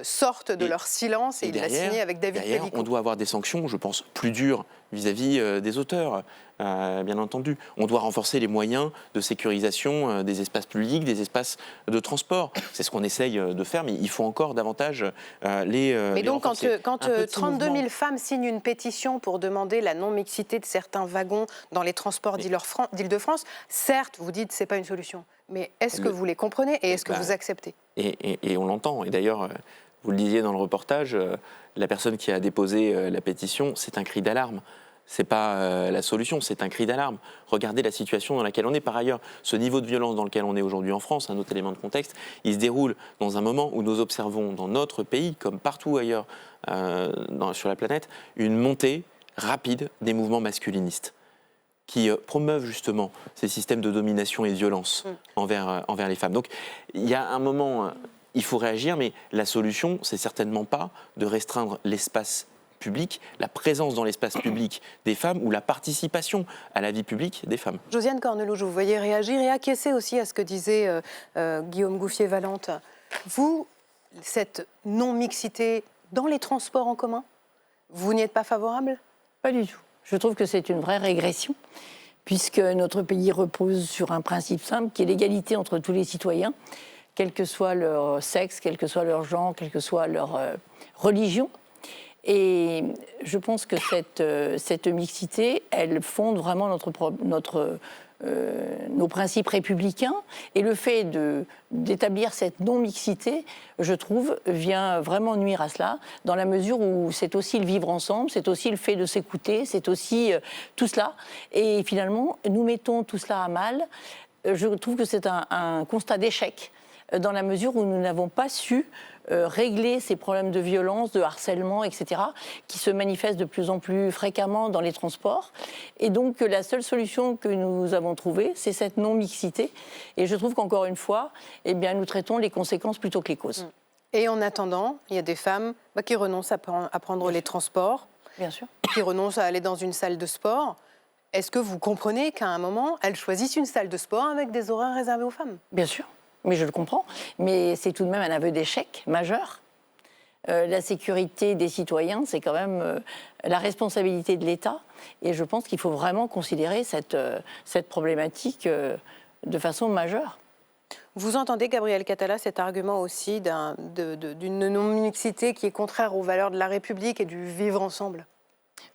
sortent de leur silence et il l'a signé avec David Pellico. On doit avoir des sanctions, je pense, plus dures vis-à-vis des auteurs, bien entendu. On doit renforcer les moyens de sécurisation des espaces publics, des espaces de transport. C'est ce qu'on essaye de faire, mais il faut encore davantage mais donc, renforcer. quand 32 000 femmes signent une pétition pour demander la non-mixité de certains wagons dans les transports d'Île-de-France, certes, vous dites que ce n'est pas une solution, mais est-ce que vous les comprenez et est-ce que vous acceptez? Et on l'entend. Et d'ailleurs, vous le disiez dans le reportage, la personne qui a déposé la pétition, c'est un cri d'alarme. Ce n'est pas la solution, c'est un cri d'alarme. Regardez la situation dans laquelle on est. Par ailleurs, ce niveau de violence dans lequel on est aujourd'hui en France, un autre élément de contexte, il se déroule dans un moment où nous observons dans notre pays, comme partout ailleurs sur la planète, une montée rapide des mouvements masculinistes qui promeuvent justement ces systèmes de domination et de violence envers les femmes. Donc il y a un moment, il faut réagir, mais la solution, c'est certainement pas de restreindre l'espace public, la présence dans l'espace public des femmes ou la participation à la vie publique des femmes. Josiane Corneloup, je vous voyais réagir et acquiescer aussi à ce que disait Guillaume Gouffier-Valente. Vous, cette non-mixité dans les transports en commun, vous n'y êtes pas favorable? Pas du tout. Je trouve que c'est une vraie régression, puisque notre pays repose sur un principe simple qui est l'égalité entre tous les citoyens, quel que soit leur sexe, quel que soit leur genre, quelle que soit leur religion. Et je pense que cette mixité, elle fonde vraiment nos principes républicains. Et le fait d'établir cette non-mixité, je trouve, vient vraiment nuire à cela, dans la mesure où c'est aussi le vivre ensemble, c'est aussi le fait de s'écouter, c'est aussi tout cela. Et finalement, nous mettons tout cela à mal. Je trouve que c'est un constat d'échec, dans la mesure où nous n'avons pas su régler ces problèmes de violence, de harcèlement, etc., qui se manifestent de plus en plus fréquemment dans les transports. Et donc, la seule solution que nous avons trouvée, c'est cette non-mixité. Et je trouve qu'encore une fois, eh bien, nous traitons les conséquences plutôt que les causes. Et en attendant, il y a des femmes qui renoncent à prendre les transports, bien sûr, qui renoncent à aller dans une salle de sport. Est-ce que vous comprenez qu'à un moment, elles choisissent une salle de sport avec des horaires réservés aux femmes? Bien sûr. Mais je le comprends, mais c'est tout de même un aveu d'échec majeur. La sécurité des citoyens, c'est quand même la responsabilité de l'État. Et je pense qu'il faut vraiment considérer cette problématique de façon majeure. Vous entendez, Gabriel Catala, cet argument aussi d'une non-mixité qui est contraire aux valeurs de la République et du vivre ensemble?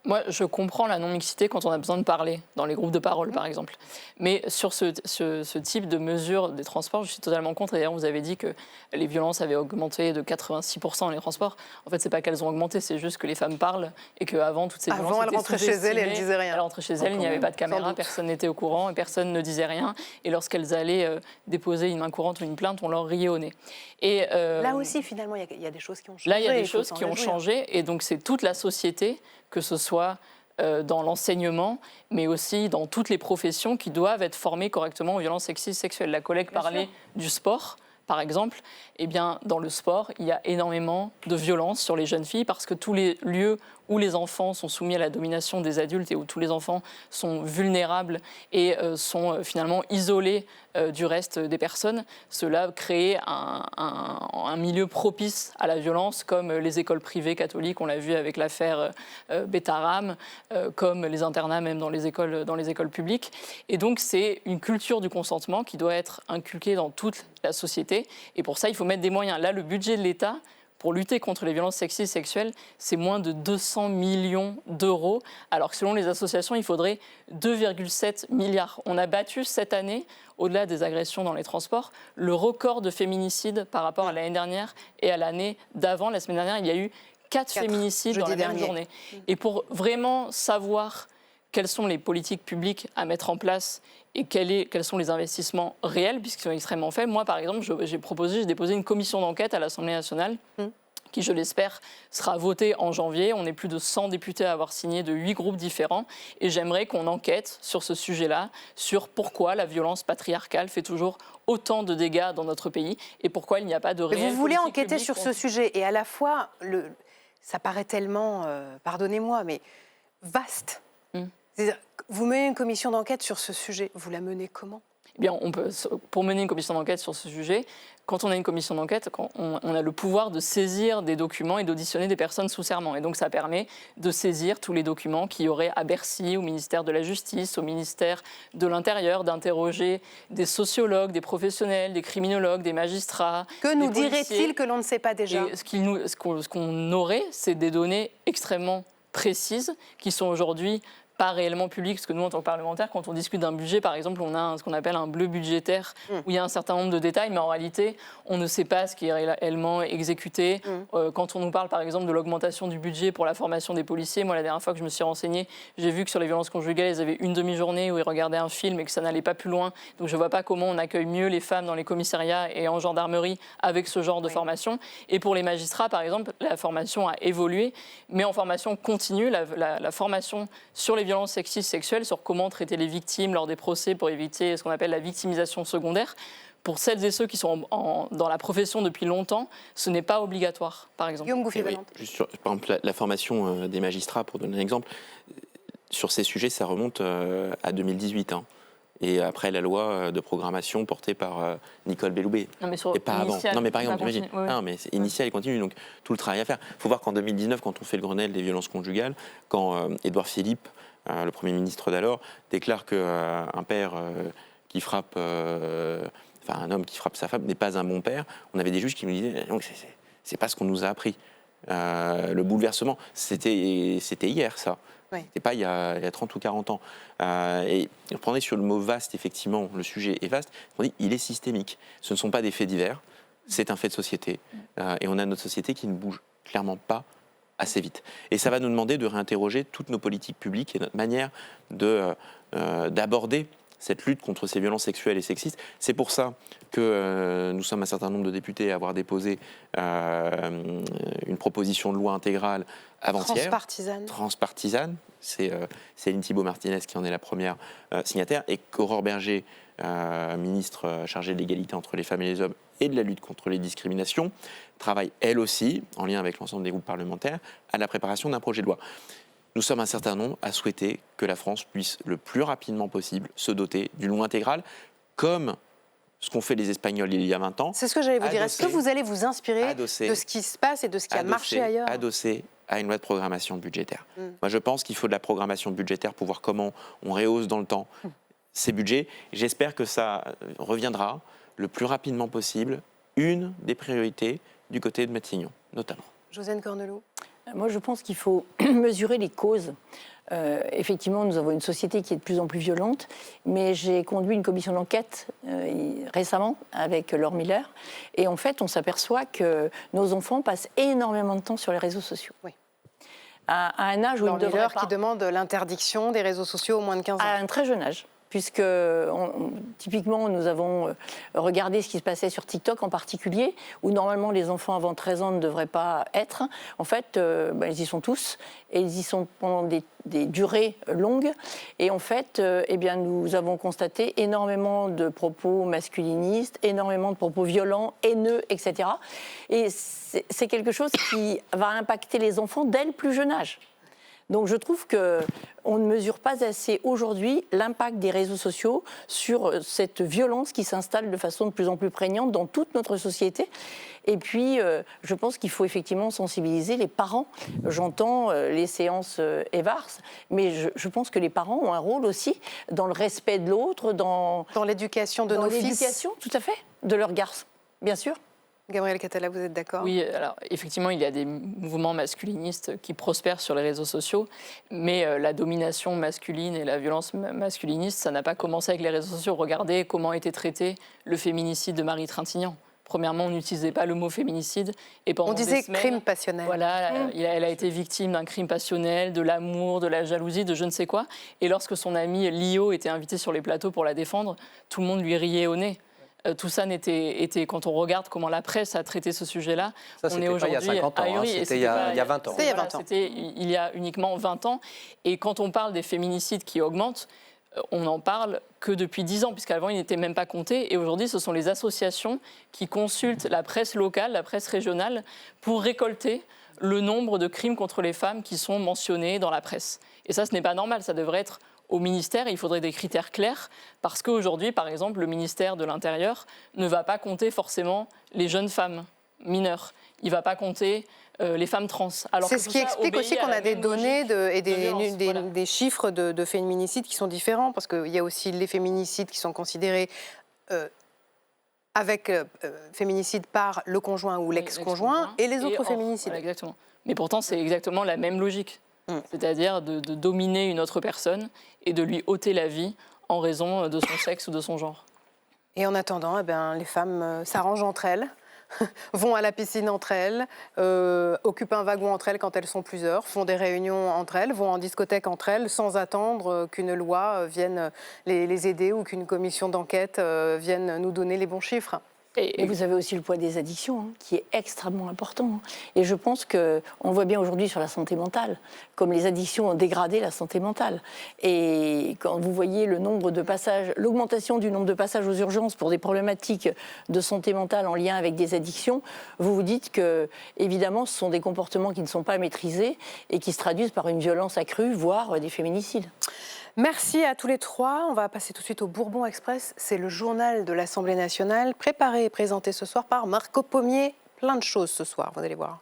Moi, je comprends la non-mixité quand on a besoin de parler, dans les groupes de parole, par exemple. Mais sur ce type de mesures des transports, je suis totalement contre. Et d'ailleurs, vous avez dit que les violences avaient augmenté de 86% dans les transports. En fait, c'est pas qu'elles ont augmenté, c'est juste que les femmes parlent et qu'avant, toutes ces violences Avant, elle étaient rentrait chez elle et elle disait rien. Elle rentrait chez elle, il n'y avait pas de caméra, personne n'était au courant et personne ne disait rien. Et lorsqu'elles allaient déposer une main courante ou une plainte, on leur riait au nez. Et, là aussi, finalement, il y a des choses qui ont changé. Là, il y a des choses qui ont changé. Et donc, c'est toute la société, que ce soit dans l'enseignement, mais aussi dans toutes les professions qui doivent être formées correctement aux violences sexistes sexuelles. La collègue parlait du sport, par exemple. Eh bien, dans le sport, il y a énormément de violences sur les jeunes filles parce que tous les lieux où les enfants sont soumis à la domination des adultes et où tous les enfants sont vulnérables et sont finalement isolés du reste des personnes, cela crée un milieu propice à la violence, comme les écoles privées catholiques, on l'a vu avec l'affaire Betaram, comme les internats même dans les écoles publiques. Et donc c'est une culture du consentement qui doit être inculquée dans toute la société. Et pour ça, il faut mettre des moyens. Là, le budget de l'État, pour lutter contre les violences sexistes et sexuelles, c'est moins de 200 millions d'euros, alors que selon les associations, il faudrait 2,7 milliards. On a battu cette année, au-delà des agressions dans les transports, le record de féminicides par rapport à l'année dernière et à l'année d'avant. La semaine dernière, il y a eu 4 féminicides dans la même journée. Et pour vraiment savoir quelles sont les politiques publiques à mettre en place et quels sont les investissements réels, puisqu'ils sont extrêmement faibles. Moi, par exemple, j'ai déposé une commission d'enquête à l'Assemblée nationale qui, je l'espère, sera votée en janvier. On est plus de 100 députés à avoir signé de 8 groupes différents. Et j'aimerais qu'on enquête sur ce sujet-là, sur pourquoi la violence patriarcale fait toujours autant de dégâts dans notre pays et pourquoi il n'y a pas de réelle. Vous voulez politique enquêter publique sur ce sujet et à la fois, ça paraît tellement, pardonnez-moi, mais vaste. C'est-à-dire, vous menez une commission d'enquête sur ce sujet, vous la menez comment ? Eh bien, pour mener une commission d'enquête sur ce sujet, quand on a une commission d'enquête, on a le pouvoir de saisir des documents et d'auditionner des personnes sous serment. Et donc, ça permet de saisir tous les documents qu'il y aurait à Bercy, au ministère de la Justice, au ministère de l'Intérieur, d'interroger des sociologues, des professionnels, des criminologues, des magistrats. Que nous dirait-il que l'on ne sait pas déjà ? Et ce qu'on aurait, c'est des données extrêmement précises qui sont aujourd'hui pas réellement public, parce que nous, en tant que parlementaires, quand on discute d'un budget, par exemple, on a ce qu'on appelle un bleu budgétaire, où il y a un certain nombre de détails, mais en réalité, on ne sait pas ce qui est réellement exécuté. Quand on nous parle, par exemple, de l'augmentation du budget pour la formation des policiers, moi, la dernière fois que je me suis renseignée, j'ai vu que sur les violences conjugales, ils avaient une demi-journée où ils regardaient un film et que ça n'allait pas plus loin. Donc, je ne vois pas comment on accueille mieux les femmes dans les commissariats et en gendarmerie avec ce genre de formation. Et pour les magistrats, par exemple, la formation a évolué, mais en formation continue, la formation sur les violences sexistes, sexuelles, sur comment traiter les victimes lors des procès pour éviter ce qu'on appelle la victimisation secondaire. Pour celles et ceux qui sont dans la profession depuis longtemps, ce n'est pas obligatoire, par exemple. Guillaume Gouffier-Valente. Juste sur, par exemple, la formation des magistrats, pour donner un exemple, sur ces sujets, ça remonte à 2018. Et après la loi de programmation portée par Nicole Belloubet. Non, mais sur et pas avant. Non, mais par exemple, imagine. Oui. Non, mais c'est initial et continue. Donc tout le travail à faire. Il faut voir qu'en 2019, quand on fait le Grenelle des violences conjugales, quand Édouard Philippe, le Premier ministre d'alors, déclare qu'un père qui frappe, un homme qui frappe sa femme n'est pas un bon père, on avait des juges qui nous disaient donc c'est pas ce qu'on nous a appris. Le bouleversement, c'était hier, ça. Oui. C'était pas il y a 30 ou 40 ans. Et on prenait sur le mot vaste, effectivement, le sujet est vaste. On dit il est systémique. Ce ne sont pas des faits divers, c'est un fait de société. Et on a notre société qui ne bouge clairement pas assez vite. Et ça va nous demander de réinterroger toutes nos politiques publiques et notre manière d'aborder cette lutte contre ces violences sexuelles et sexistes. C'est pour ça que nous sommes un certain nombre de députés à avoir déposé une proposition de loi intégrale avant-hier. Transpartisane. C'est Céline Thibault-Martinez qui en est la première signataire, et qu'Aurore Berger, ministre chargée de l'égalité entre les femmes et les hommes et de la lutte contre les discriminations, travaille elle aussi, en lien avec l'ensemble des groupes parlementaires, à la préparation d'un projet de loi. Nous sommes un certain nombre à souhaiter que la France puisse le plus rapidement possible se doter d'une loi intégrale, comme ce qu'ont fait les Espagnols il y a 20 ans. C'est ce que j'allais vous dire. Est-ce que vous allez vous inspirer de ce qui se passe et de ce qui a marché ailleurs ? Adossé à une loi de programmation budgétaire. Moi, je pense qu'il faut de la programmation budgétaire pour voir comment on rehausse dans le temps ces budgets. J'espère que ça reviendra le plus rapidement possible, une des priorités du côté de Matignon, notamment. Josiane Cornelot. Moi, je pense qu'il faut mesurer les causes. Effectivement, nous avons une société qui est de plus en plus violente, mais j'ai conduit une commission d'enquête récemment avec Laure Miller, et en fait, on s'aperçoit que nos enfants passent énormément de temps sur les réseaux sociaux. Oui. À un âge où ils Laure ne devraient Miller pas... qui demande l'interdiction des réseaux sociaux au moins de 15 ans. À un très jeune âge. Puisque, typiquement, nous avons regardé ce qui se passait sur TikTok en particulier, où normalement les enfants avant 13 ans ne devraient pas être. En fait, ils y sont tous, et ils y sont pendant des durées longues. Et en fait, nous avons constaté énormément de propos masculinistes, énormément de propos violents, haineux, etc. Et c'est quelque chose qui va impacter les enfants dès le plus jeune âge. Donc je trouve qu'on ne mesure pas assez aujourd'hui l'impact des réseaux sociaux sur cette violence qui s'installe de façon de plus en plus prégnante dans toute notre société. Et puis, je pense qu'il faut effectivement sensibiliser les parents. J'entends les séances EVARS, mais je pense que les parents ont un rôle aussi dans le respect de l'autre, dans l'éducation de nos fils. Dans l'éducation, tout à fait, de leurs garçons, bien sûr. Gabriel Catala, vous êtes d'accord? Oui, alors effectivement, il y a des mouvements masculinistes qui prospèrent sur les réseaux sociaux, mais la domination masculine et la violence masculiniste, ça n'a pas commencé avec les réseaux sociaux. Regardez comment a été traité le féminicide de Marie Trintignant. Premièrement, on n'utilisait pas le mot féminicide. Et pendant on disait des semaines, crime passionnel. Voilà, elle a été victime d'un crime passionnel, de l'amour, de la jalousie, de je ne sais quoi. Et lorsque son ami Lio était invité sur les plateaux pour la défendre, tout le monde lui riait au nez. Tout ça était, quand on regarde comment la presse a traité ce sujet-là, ça, on est aujourd'hui il y a 50 ans, ahuri. c'était il y a 20 ans. C'était il y a uniquement 20 ans. Et quand on parle des féminicides qui augmentent, on n'en parle que depuis 10 ans, puisqu'avant, ils n'étaient même pas comptés. Et aujourd'hui, ce sont les associations qui consultent la presse locale, la presse régionale, pour récolter le nombre de crimes contre les femmes qui sont mentionnés dans la presse. Et ça, ce n'est pas normal. Ça devrait être au ministère, il faudrait des critères clairs, parce qu'aujourd'hui, par exemple, le ministère de l'Intérieur ne va pas compter forcément les jeunes femmes mineures. Il ne va pas compter les femmes trans. C'est ce qui explique aussi qu'on a des données et des chiffres de féminicides qui sont différents, parce qu'il y a aussi les féminicides qui sont considérés avec féminicide par le conjoint ou l'ex-conjoint, et les autres féminicides. Voilà, exactement. Mais pourtant, c'est exactement la même logique. C'est-à-dire de dominer une autre personne et de lui ôter la vie en raison de son sexe ou de son genre. Et en attendant, les femmes s'arrangent entre elles, vont à la piscine entre elles, occupent un wagon entre elles quand elles sont plusieurs, font des réunions entre elles, vont en discothèque entre elles, sans attendre qu'une loi vienne les aider ou qu'une commission d'enquête vienne nous donner les bons chiffres. Et vous avez aussi le poids des addictions, qui est extrêmement important. Et je pense qu'on voit bien aujourd'hui sur la santé mentale, comme les addictions ont dégradé la santé mentale. Et quand vous voyez le nombre de passages, l'augmentation du nombre de passages aux urgences pour des problématiques de santé mentale en lien avec des addictions, vous vous dites que, évidemment, ce sont des comportements qui ne sont pas maîtrisés et qui se traduisent par une violence accrue, voire des féminicides. Merci à tous les trois. On va passer tout de suite au Bourbon Express. C'est le journal de l'Assemblée nationale, préparé et présenté ce soir par Marco Pommier. Plein de choses ce soir, vous allez voir.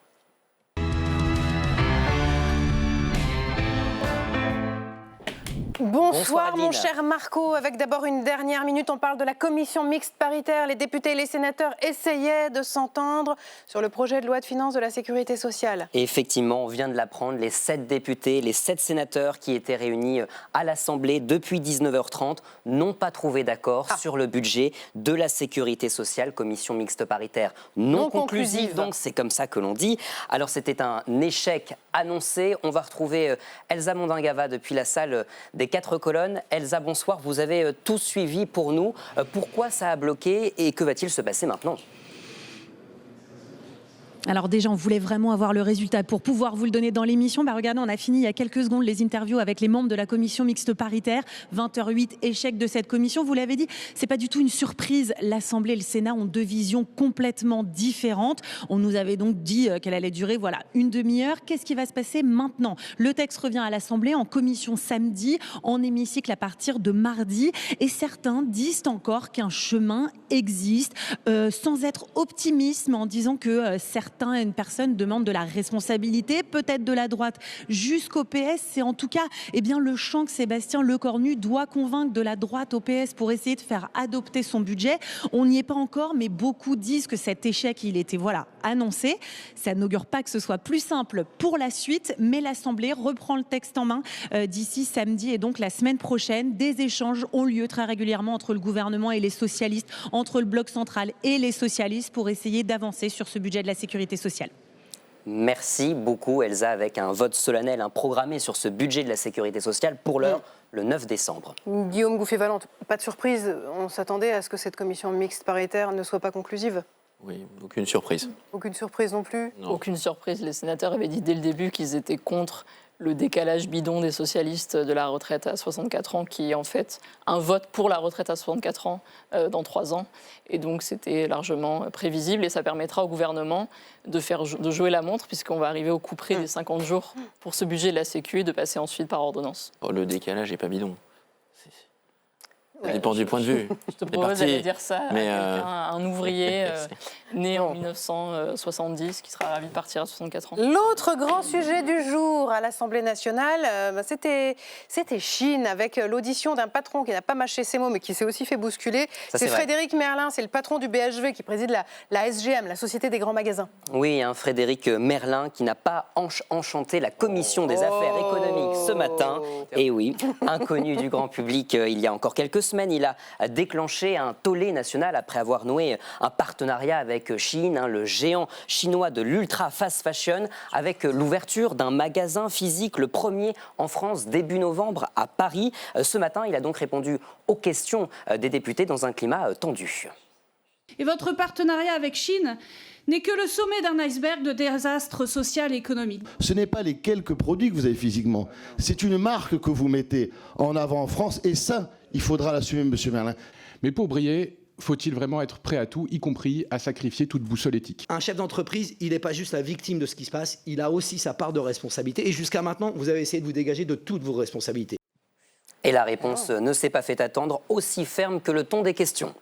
Bonsoir mon cher Marco. Avec d'abord une dernière minute, on parle de la commission mixte paritaire. Les députés et les sénateurs essayaient de s'entendre sur le projet de loi de finances de la sécurité sociale. Et effectivement, on vient de l'apprendre, les 7 députés, les 7 sénateurs qui étaient réunis à l'Assemblée depuis 19h30 n'ont pas trouvé d'accord sur le budget de la sécurité sociale, commission mixte paritaire non conclusive, donc c'est comme ça que l'on dit. Alors c'était un échec annoncé. On va retrouver Elsa Mondingava depuis la salle des 4 colonnes. Elsa, bonsoir, vous avez tout suivi pour nous. Pourquoi ça a bloqué et que va-t-il se passer maintenant ? Alors déjà, on voulait vraiment avoir le résultat pour pouvoir vous le donner dans l'émission. Regardez, on a fini il y a quelques secondes les interviews avec les membres de la commission mixte paritaire. 20h08, échec de cette commission. Vous l'avez dit, c'est pas du tout une surprise. L'Assemblée et le Sénat ont 2 visions complètement différentes. On nous avait donc dit qu'elle allait durer une demi-heure. Qu'est-ce qui va se passer maintenant ? Le texte revient à l'Assemblée en commission samedi, en hémicycle à partir de mardi. Et certains disent encore qu'un chemin existe, sans être optimistes, mais en disant que certains certaines personnes demandent de la responsabilité, peut-être de la droite jusqu'au PS. C'est en tout cas le champ que Sébastien Lecornu doit convaincre de la droite au PS pour essayer de faire adopter son budget. On n'y est pas encore, mais beaucoup disent que cet échec, il était annoncé. Ça n'augure pas que ce soit plus simple pour la suite, mais l'Assemblée reprend le texte en main d'ici samedi et donc la semaine prochaine. Des échanges ont lieu très régulièrement entre le gouvernement et les socialistes, entre le bloc central et les socialistes pour essayer d'avancer sur ce budget de la sécurité sociale. Merci beaucoup Elsa, avec un vote solennel programmé sur ce budget de la sécurité sociale pour l'heure, le 9 décembre. Guillaume Gouffé-Valente, pas de surprise, on s'attendait à ce que cette commission mixte paritaire ne soit pas conclusive. Oui, aucune surprise. Aucune surprise non plus. Non. Aucune surprise. Les sénateurs avaient dit dès le début qu'ils étaient contre le décalage bidon des socialistes de la retraite à 64 ans, qui est en fait un vote pour la retraite à 64 ans dans 3 ans. Et donc c'était largement prévisible et ça permettra au gouvernement de jouer la montre, puisqu'on va arriver au coup près des 50 jours pour ce budget de la Sécu et de passer ensuite par ordonnance. Oh, le décalage n'est pas bidon. Ça dépend du point de vue. Je te propose d'aller dire ça à un ouvrier né en 1970 qui sera ravi de partir à 64 ans. L'autre grand sujet du jour à l'Assemblée nationale, c'était Chine, avec l'audition d'un patron qui n'a pas mâché ses mots mais qui s'est aussi fait bousculer. C'est Frédéric Merlin, c'est le patron du BHV qui préside la SGM, la Société des grands magasins. Oui, Frédéric Merlin qui n'a pas enchanté la Commission des affaires économiques ce matin. Et oui, inconnu du grand public il y a encore quelques semaines, il a déclenché un tollé national après avoir noué un partenariat avec Shein, le géant chinois de l'ultra fast fashion, avec l'ouverture d'un magasin physique, le premier en France début novembre à Paris. Ce matin, il a donc répondu aux questions des députés dans un climat tendu. Et votre partenariat avec Shein n'est que le sommet d'un iceberg de désastre social et économique. Ce n'est pas les quelques produits que vous avez physiquement, c'est une marque que vous mettez en avant en France, et ça, il faudra l'assumer, M. Merlin. Mais pour briller, faut-il vraiment être prêt à tout, y compris à sacrifier toute boussole éthique ? Un chef d'entreprise, il n'est pas juste la victime de ce qui se passe, il a aussi sa part de responsabilité. Et jusqu'à maintenant, vous avez essayé de vous dégager de toutes vos responsabilités. Et la réponse ne s'est pas fait attendre, aussi ferme que le ton des questions.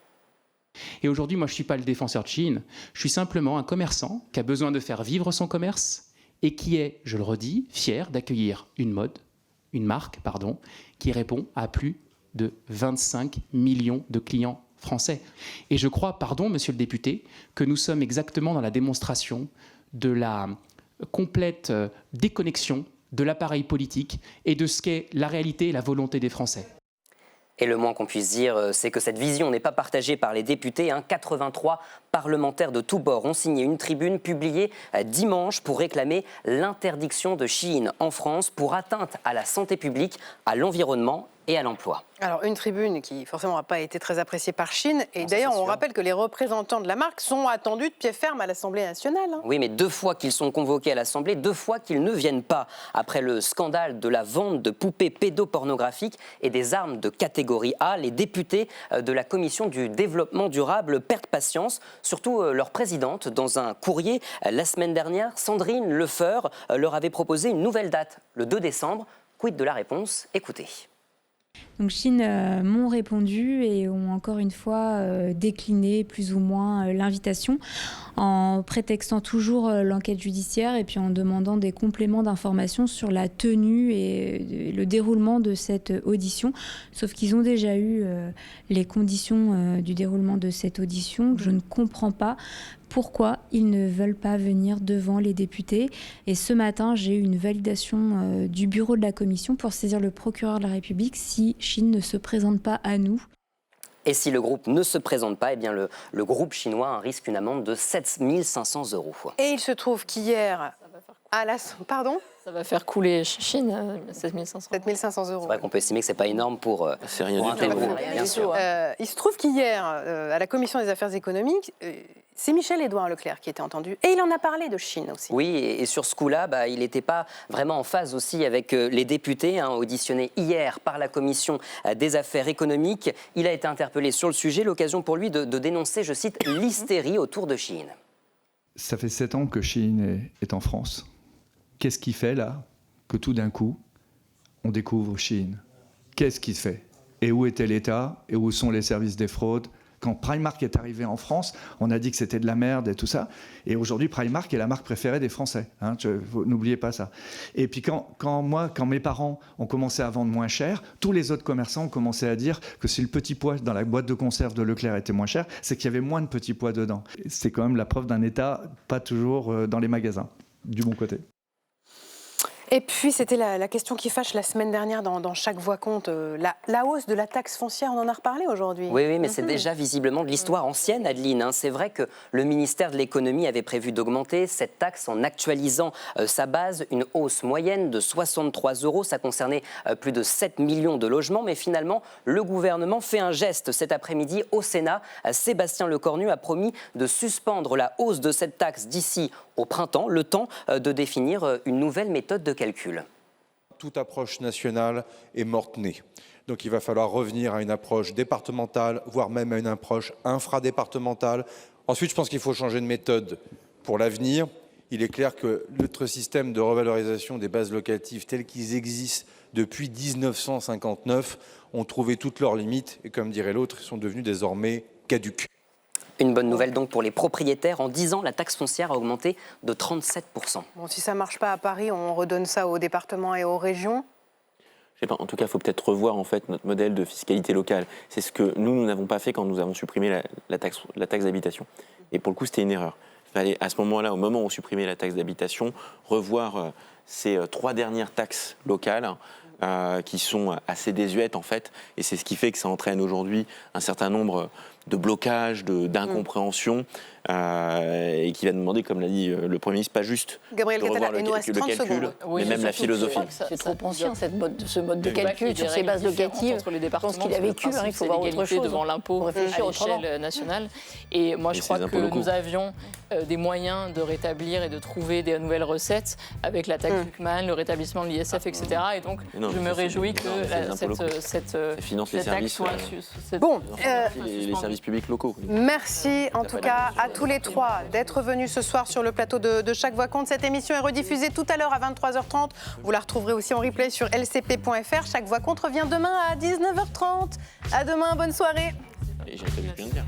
Et aujourd'hui, moi, je ne suis pas le défenseur de Chine. Je suis simplement un commerçant qui a besoin de faire vivre son commerce et qui est, je le redis, fier d'accueillir une marque, qui répond à plus de 25 millions de clients français. Et je crois, monsieur le député, que nous sommes exactement dans la démonstration de la complète déconnexion de l'appareil politique et de ce qu'est la réalité et la volonté des Français. Et le moins qu'on puisse dire, c'est que cette vision n'est pas partagée par les députés. 83 parlementaires de tous bords ont signé une tribune publiée dimanche pour réclamer l'interdiction de Shein en France pour atteinte à la santé publique, à l'environnement et à l'emploi. Alors, une tribune qui, forcément, n'a pas été très appréciée par Shein. Et d'ailleurs, on rappelle que les représentants de la marque sont attendus de pied ferme à l'Assemblée nationale. Oui, mais 2 fois qu'ils sont convoqués à l'Assemblée, 2 fois qu'ils ne viennent pas. Après le scandale de la vente de poupées pédopornographiques et des armes de catégorie A, les députés de la Commission du développement durable perdent patience, surtout leur présidente. Dans un courrier, la semaine dernière, Sandrine Lefeur leur avait proposé une nouvelle date, le 2 décembre. Quid de la réponse ? Écoutez. Donc Shein m'ont répondu et ont encore une fois décliné plus ou moins l'invitation en prétextant toujours l'enquête judiciaire et puis en demandant des compléments d'informations sur la tenue et le déroulement de cette audition. Sauf qu'ils ont déjà eu les conditions du déroulement de cette audition. Je ne comprends pas pourquoi ils ne veulent pas venir devant les députés. Et ce matin, j'ai eu une validation du bureau de la commission pour saisir le procureur de la République si Shein ne se présente pas à nous. Et si le groupe ne se présente pas, eh bien le groupe chinois risque une amende de 7 500 €. Et il se trouve qu'hier, Pardon ? Ça va faire couler Shein 7 500. 7 500 €. C'est vrai qu'on peut estimer que ce n'est pas énorme pour un tel groupe, bien sûr. Il se trouve qu'hier, à la Commission des affaires économiques, c'est Michel-Édouard Leclerc qui était entendu. Et il en a parlé de Shein aussi. Oui, et sur ce coup-là, il n'était pas vraiment en phase aussi avec les députés, auditionnés hier par la Commission des affaires économiques. Il a été interpellé sur le sujet, l'occasion pour lui de dénoncer, je cite, l'hystérie autour de Shein. Ça fait 7 ans que Shein est en France. Qu'est-ce qui fait là que tout d'un coup, on découvre Shein ? Qu'est-ce qui se fait ? Et où était l'État ? Et où sont les services des fraudes Quand Primark est arrivé en France, on a dit que c'était de la merde et tout ça. Et aujourd'hui, Primark est la marque préférée des Français. Hein, n'oubliez pas ça. Et puis quand mes parents ont commencé à vendre moins cher, tous les autres commerçants ont commencé à dire que si le petit pois dans la boîte de conserve de Leclerc était moins cher, c'est qu'il y avait moins de petits pois dedans. C'est quand même la preuve d'un État pas toujours dans les magasins, du bon côté. Et puis, c'était la question qui fâche la semaine dernière dans Chaque Voix compte. La hausse de la taxe foncière, on en a reparlé aujourd'hui. Oui, mais c'est déjà visiblement de l'histoire ancienne, Adeline. C'est vrai que le ministère de l'économie avait prévu d'augmenter cette taxe en actualisant sa base, une hausse moyenne de 63 €. Ça concernait plus de 7 millions de logements. Mais finalement, le gouvernement fait un geste cet après-midi au Sénat. Sébastien Lecornu a promis de suspendre la hausse de cette taxe d'ici au printemps, le temps de définir une nouvelle méthode de calcul. Toute approche nationale est morte-née. Donc il va falloir revenir à une approche départementale, voire même à une approche infradépartementale. Ensuite, je pense qu'il faut changer de méthode pour l'avenir. Il est clair que notre système de revalorisation des bases locatives tels qu'ils existent depuis 1959 ont trouvé toutes leurs limites et, comme dirait l'autre, ils sont devenus désormais caducs. Une bonne nouvelle donc pour les propriétaires. En 10 ans, la taxe foncière a augmenté de 37%. Bon, si ça ne marche pas à Paris, on redonne ça aux départements et aux régions. Je sais pas, en tout cas, il faut peut-être revoir en fait, notre modèle de fiscalité locale. C'est ce que nous n'avons pas fait quand nous avons supprimé la taxe d'habitation. Et pour le coup, c'était une erreur. Il fallait, à ce moment-là, au moment où on supprimait la taxe d'habitation, revoir ces 3 dernières taxes locales qui sont assez désuètes en fait. Et c'est ce qui fait que ça entraîne aujourd'hui un certain nombre de blocages, d'incompréhension, et qui va demander, comme l'a dit le Premier ministre, pas juste Gabriel de revoir Catala, le calcul, mais même la philosophie. C'est trop ancien ce mode de calcul sur ces bases locatives. Je pense qu'il a vécu, il faut voir autre chose. Devant l'impôt à l'échelle nationale. Et moi, je crois que nous avions des moyens de rétablir et de trouver des nouvelles recettes avec la taxe Huckman, le rétablissement de l'ISF, etc. Et donc, je me réjouis que cette taxe soit... Bon, les services publics locaux. Merci en tout cas à tous les 3 d'être venus ce soir sur le plateau de Chaque Voix compte. Cette émission est rediffusée tout à l'heure à 23h30. Vous la retrouverez aussi en replay sur lcp.fr. Chaque Voix compte revient demain à 19h30. À demain, bonne soirée. Et j'ai pas vu bien dire.